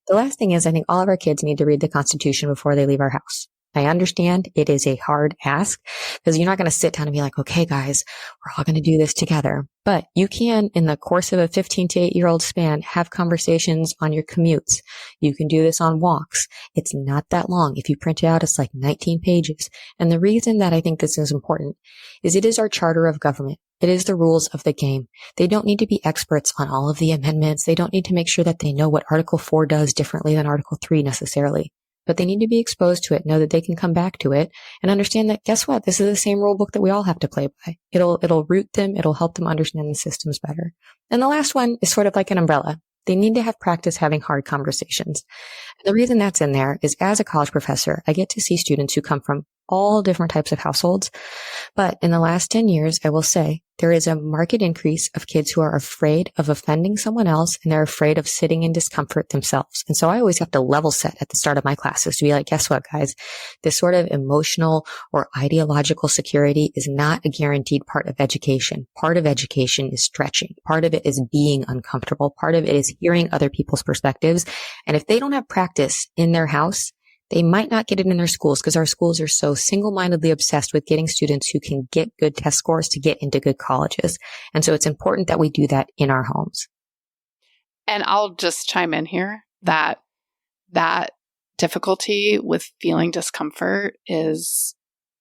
The last thing is, I think all of our kids need to read the Constitution before they leave our house. I understand it is a hard ask because you're not going to sit down and be like, okay, guys, we're all going to do this together. But you can, in the course of a 15 to 8-year-old span, have conversations on your commutes. You can do this on walks. It's not that long. If you print it out, it's like 19 pages. And the reason that I think this is important is it is our charter of government. It is the rules of the game. They don't need to be experts on all of the amendments. They don't need to make sure that they know what Article 4 does differently than Article 3 necessarily. But they need to be exposed to it, know that they can come back to it, and understand that, guess what? This is the same rule book that we all have to play by. It'll root them. It'll help them understand the systems better. And the last one is sort of like an umbrella. They need to have practice having hard conversations. And the reason that's in there is, as a college professor, I get to see students who come from all different types of households. But in the last 10 years, I will say there is a marked increase of kids who are afraid of offending someone else, and they're afraid of sitting in discomfort themselves. And so I always have to level set at the start of my classes to be like, guess what, guys? This sort of emotional or ideological security is not a guaranteed part of education. Part of education is stretching. Part of it is being uncomfortable. Part of it is hearing other people's perspectives. And if they don't have practice in their house, they might not get it in their schools, because our schools are so single-mindedly obsessed with getting students who can get good test scores to get into good colleges. And so it's important that we do that in our homes. And I'll just chime in here that difficulty with feeling discomfort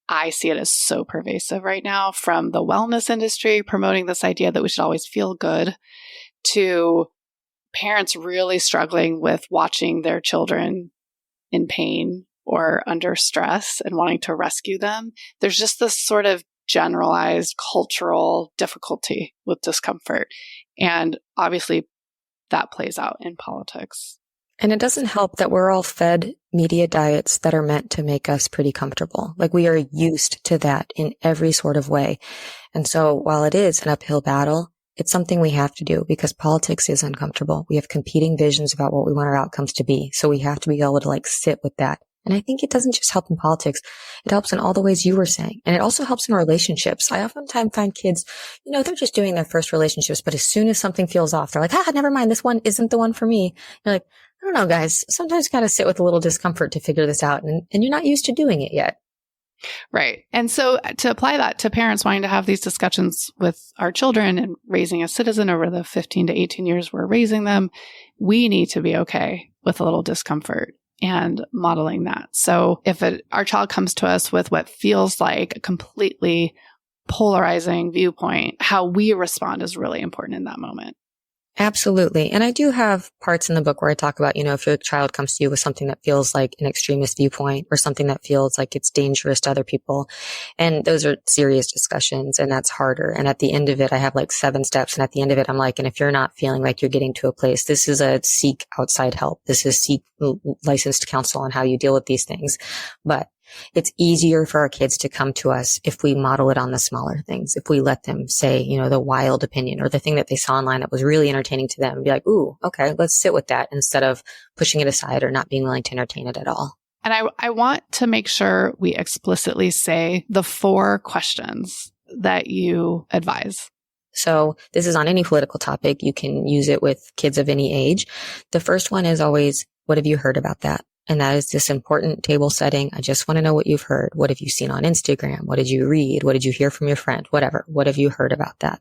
I see it as so pervasive right now, from the wellness industry promoting this idea that we should always feel good, to parents really struggling with watching their children in pain or under stress and wanting to rescue them. There's just this sort of generalized cultural difficulty with discomfort. And obviously that plays out in politics. And it doesn't help that we're all fed media diets that are meant to make us pretty comfortable. Like, we are used to that in every sort of way. And so while it is an uphill battle, it's something we have to do, because politics is uncomfortable. We have competing visions about what we want our outcomes to be. So we have to be able to sit with that. And I think it doesn't just help in politics. It helps in all the ways you were saying. And it also helps in relationships. I oftentimes find kids, they're just doing their first relationships, but as soon as something feels off, they're like, never mind. This one isn't the one for me. You're like, I don't know, guys. Sometimes you got to sit with a little discomfort to figure this out. And you're not used to doing it yet. Right. And so to apply that to parents wanting to have these discussions with our children and raising a citizen over the 15 to 18 years we're raising them, we need to be okay with a little discomfort and modeling that. So if our child comes to us with what feels like a completely polarizing viewpoint, how we respond is really important in that moment. Absolutely. And I do have parts in the book where I talk about, if your child comes to you with something that feels like an extremist viewpoint or something that feels like it's dangerous to other people. And those are serious discussions, and that's harder. And at the end of it, I have 7 steps. And at the end of it, I'm like, and if you're not feeling like you're getting to a place, this is a seek outside help. This is seek licensed counsel on how you deal with these things. But it's easier for our kids to come to us if we model it on the smaller things. If we let them say, the wild opinion or the thing that they saw online that was really entertaining to them, and be like, ooh, okay, let's sit with that, instead of pushing it aside or not being willing to entertain it at all. And I want to make sure we explicitly say the 4 questions that you advise. So this is on any political topic. You can use it with kids of any age. The first one is always, what have you heard about that? And that is this important table setting. I just want to know what you've heard. What have you seen on Instagram? What did you read? What did you hear from your friend? Whatever. What have you heard about that?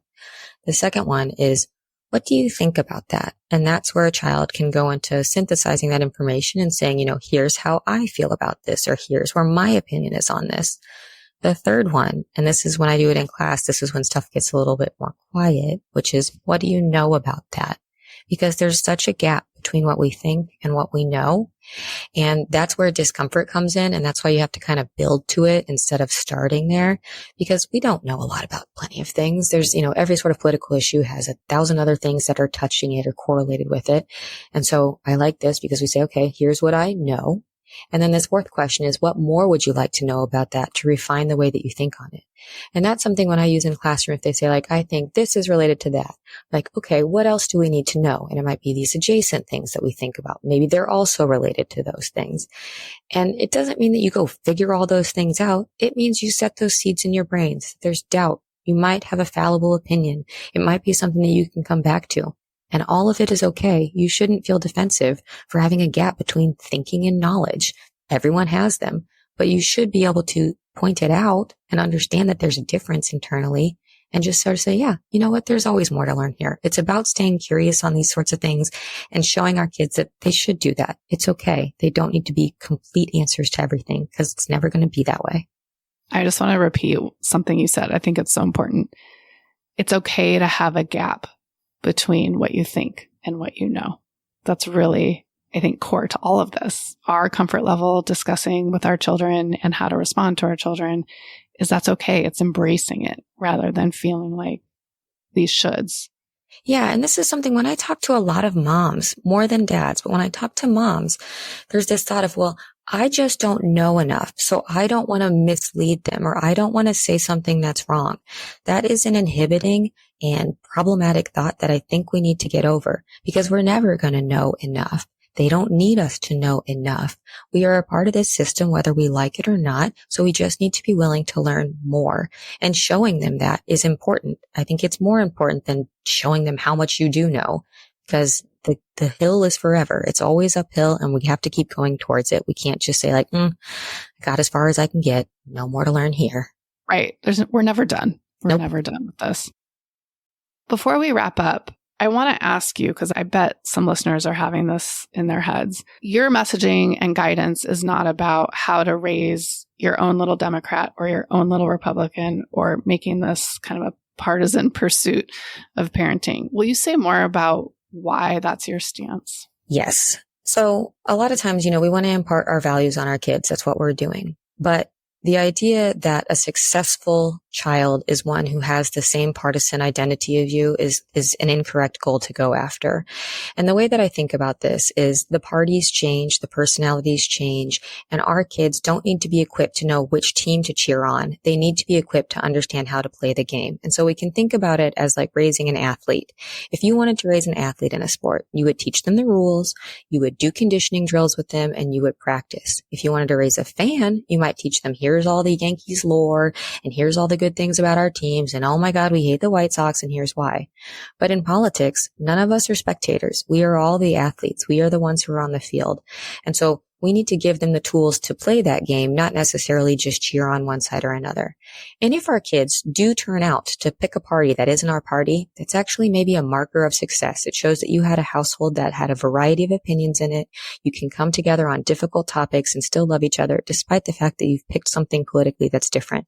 The second one is, What do you think about that? And that's where a child can go into synthesizing that information and saying, here's how I feel about this, or here's where my opinion is on this. The third one, and this is when I do it in class, this is when stuff gets a little bit more quiet, which is, what do you know about that? Because there's such a gap between what we think and what we know. And that's where discomfort comes in. And that's why you have to kind of build to it instead of starting there, because we don't know a lot about plenty of things. There's, every sort of political issue has 1,000 other things that are touching it or correlated with it. And so I like this because we say, okay, here's what I know. And then this fourth question is, what more would you like to know about that to refine the way that you think on it? And that's something when I use in classroom, if they say like, I think this is related to that, like, okay, what else do we need to know? And it might be these adjacent things that we think about. Maybe they're also related to those things. And it doesn't mean that you go figure all those things out. It means you set those seeds in your brains. There's doubt. You might have a fallible opinion. It might be something that you can come back to. And all of it is okay. You shouldn't feel defensive for having a gap between thinking and knowledge. Everyone has them, but you should be able to point it out and understand that there's a difference internally and just sort of say, yeah, you know what? There's always more to learn here. It's about staying curious on these sorts of things and showing our kids that they should do that. It's okay. They don't need to be complete answers to everything because it's never going to be that way. I just want to repeat something you said. I think it's so important. It's okay to have a gap between what you think and what you know. That's really, I think, core to all of this. Our comfort level discussing with our children and how to respond to our children is that's okay. It's embracing it rather than feeling like these shoulds. Yeah. And this is something when I talk to a lot of moms, more than dads, but when I talk to moms, there's this thought of, well, I just don't know enough. So I don't want to mislead them, or I don't want to say something that's wrong. That is an inhibiting and problematic thought that I think we need to get over, because we're never going to know enough. They don't need us to know enough. We are a part of this system, whether we like it or not. So we just need to be willing to learn more, and showing them that is important. I think it's more important than showing them how much you do know, because the hill is forever. It's always uphill, and we have to keep going towards it. We can't just say like, I got as far as I can get. No more to learn here. Right. We're never done. We're never done with this. Before we wrap up, I want to ask you, because I bet some listeners are having this in their heads. Your messaging and guidance is not about how to raise your own little Democrat or your own little Republican, or making this kind of a partisan pursuit of parenting. Will you say more about why that's your stance? Yes. So a lot of times, we want to impart our values on our kids. That's what we're doing. But the idea that a successful child is one who has the same partisan identity of you is an incorrect goal to go after. And the way that I think about this is the parties change, the personalities change, and our kids don't need to be equipped to know which team to cheer on. They need to be equipped to understand how to play the game. And so we can think about it as like raising an athlete. If you wanted to raise an athlete in a sport, you would teach them the rules, you would do conditioning drills with them, and you would practice. If you wanted to raise a fan, you might teach them, here's all the Yankees lore, and here's all the good things about our teams, and oh my God, we hate the White Sox, and here's why. But in politics, none of us are spectators. We are all the athletes. We are the ones who are on the field. And so we need to give them the tools to play that game, not necessarily just cheer on one side or another. And if our kids do turn out to pick a party that isn't our party, that's actually maybe a marker of success. It shows that you had a household that had a variety of opinions in it. You can come together on difficult topics and still love each other, despite the fact that you've picked something politically that's different.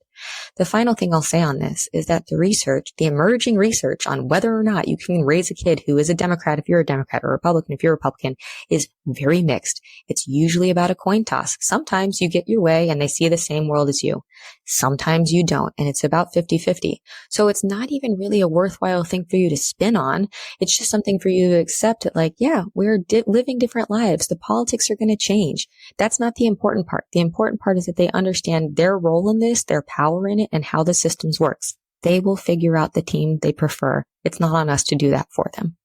The final thing I'll say on this is that the emerging research on whether or not you can raise a kid who is a Democrat if you're a Democrat, or a Republican if you're a Republican, is very mixed. It's usually about a coin toss. Sometimes you get your way and they see the same world as you. Sometimes you don't, and it's about 50-50. So it's not even really a worthwhile thing for you to spin on. It's just something for you to accept it, like, yeah, we're living different lives. The politics are going to change. That's not the important part. The important part is that they understand their role in this, their power in it, and how the systems works. They will figure out the team they prefer. It's not on us to do that for them.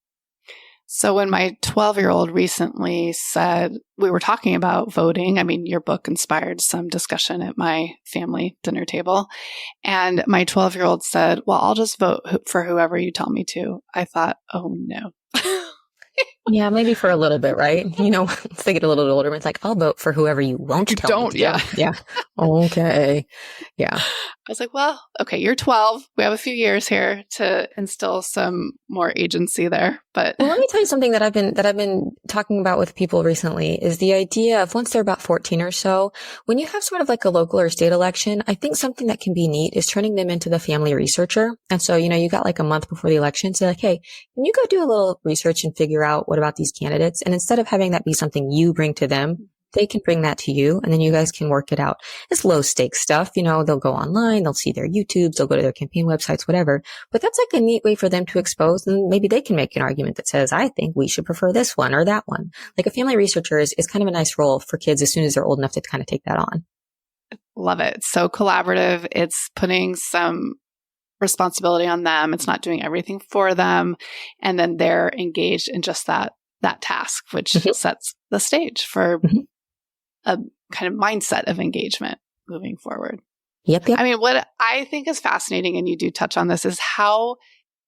So when my 12-year-old recently said, we were talking about voting, I mean, your book inspired some discussion at my family dinner table. And my 12-year-old said, well, I'll just vote for whoever you tell me to. I thought, oh no. Yeah, maybe for a little bit, right? Once they get a little older, it's like, I'll vote for whoever you won't tell me to. Yeah. Yeah. Okay. Yeah. I was like, well, okay, you're 12. We have a few years here to instill some more agency there. But well, let me tell you something that I've been talking about with people recently is the idea of once they're about 14 or so, when you have sort of like a local or state election, I think something that can be neat is turning them into the family researcher. And so, you got like a month before the election, say like, hey, can you go do a little research and figure out what about these candidates? And instead of having that be something you bring to them, they can bring that to you and then you guys can work it out. It's low stakes stuff. They'll go online, they'll see their YouTubes, they'll go to their campaign websites, whatever. But that's like a neat way for them to expose, and maybe they can make an argument that says, I think we should prefer this one or that one. Like a family researcher is kind of a nice role for kids as soon as they're old enough to kind of take that on. Love it. It's so collaborative. It's putting some responsibility on them. It's not doing everything for them. And then they're engaged in just that task, which sets the stage for a kind of mindset of engagement moving forward. Yep. I mean, what I think is fascinating, and you do touch on this, is how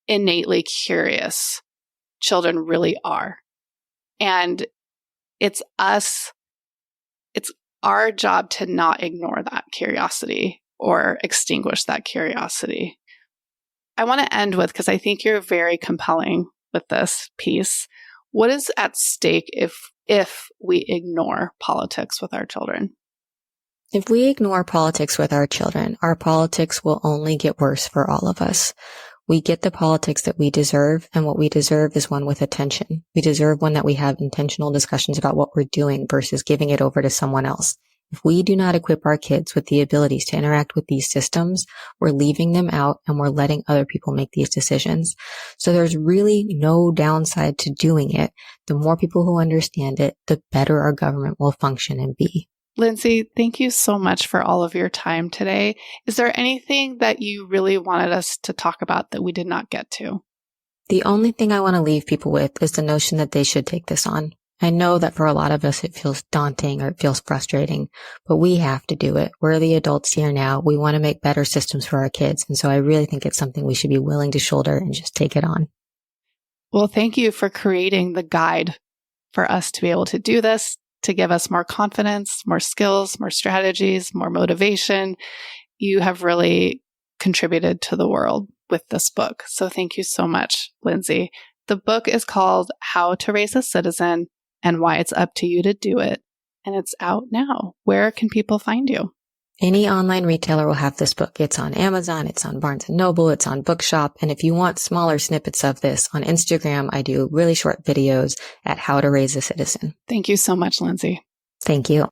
innately curious children really are. And it's our job to not ignore that curiosity or extinguish that curiosity. I want to end with, because I think you're very compelling with this piece, what is at stake if we ignore politics with our children? If we ignore politics with our children, our politics will only get worse for all of us. We get the politics that we deserve, and what we deserve is one with attention. We deserve one that we have intentional discussions about what we're doing versus giving it over to someone else. If we do not equip our kids with the abilities to interact with these systems, we're leaving them out and we're letting other people make these decisions. So there's really no downside to doing it. The more people who understand it, the better our government will function and be. Lindsey, thank you so much for all of your time today. Is there anything that you really wanted us to talk about that we did not get to? The only thing I want to leave people with is the notion that they should take this on. I know that for a lot of us, it feels daunting or it feels frustrating, but we have to do it. We're the adults here now. We want to make better systems for our kids. And so I really think it's something we should be willing to shoulder and just take it on. Well, thank you for creating the guide for us to be able to do this, to give us more confidence, more skills, more strategies, more motivation. You have really contributed to the world with this book. So thank you so much, Lindsey. The book is called How to Raise a Citizen and Why It's Up to You to Do It. And it's out now. Where can people find you? Any online retailer will have this book. It's on Amazon, it's on Barnes & Noble, it's on Bookshop. And if you want smaller snippets of this, on Instagram, I do really short videos at How to Raise a Citizen. Thank you so much, Lindsey. Thank you.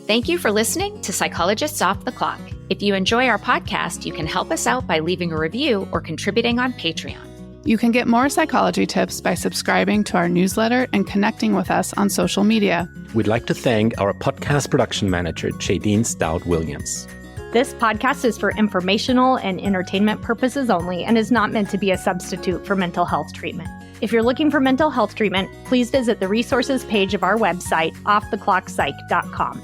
Thank you for listening to Psychologists Off the Clock. If you enjoy our podcast, you can help us out by leaving a review or contributing on Patreon. You can get more psychology tips by subscribing to our newsletter and connecting with us on social media. We'd like to thank our podcast production manager, Jadine Stout-Williams. This podcast is for informational and entertainment purposes only and is not meant to be a substitute for mental health treatment. If you're looking for mental health treatment, please visit the resources page of our website, offtheclockpsych.com.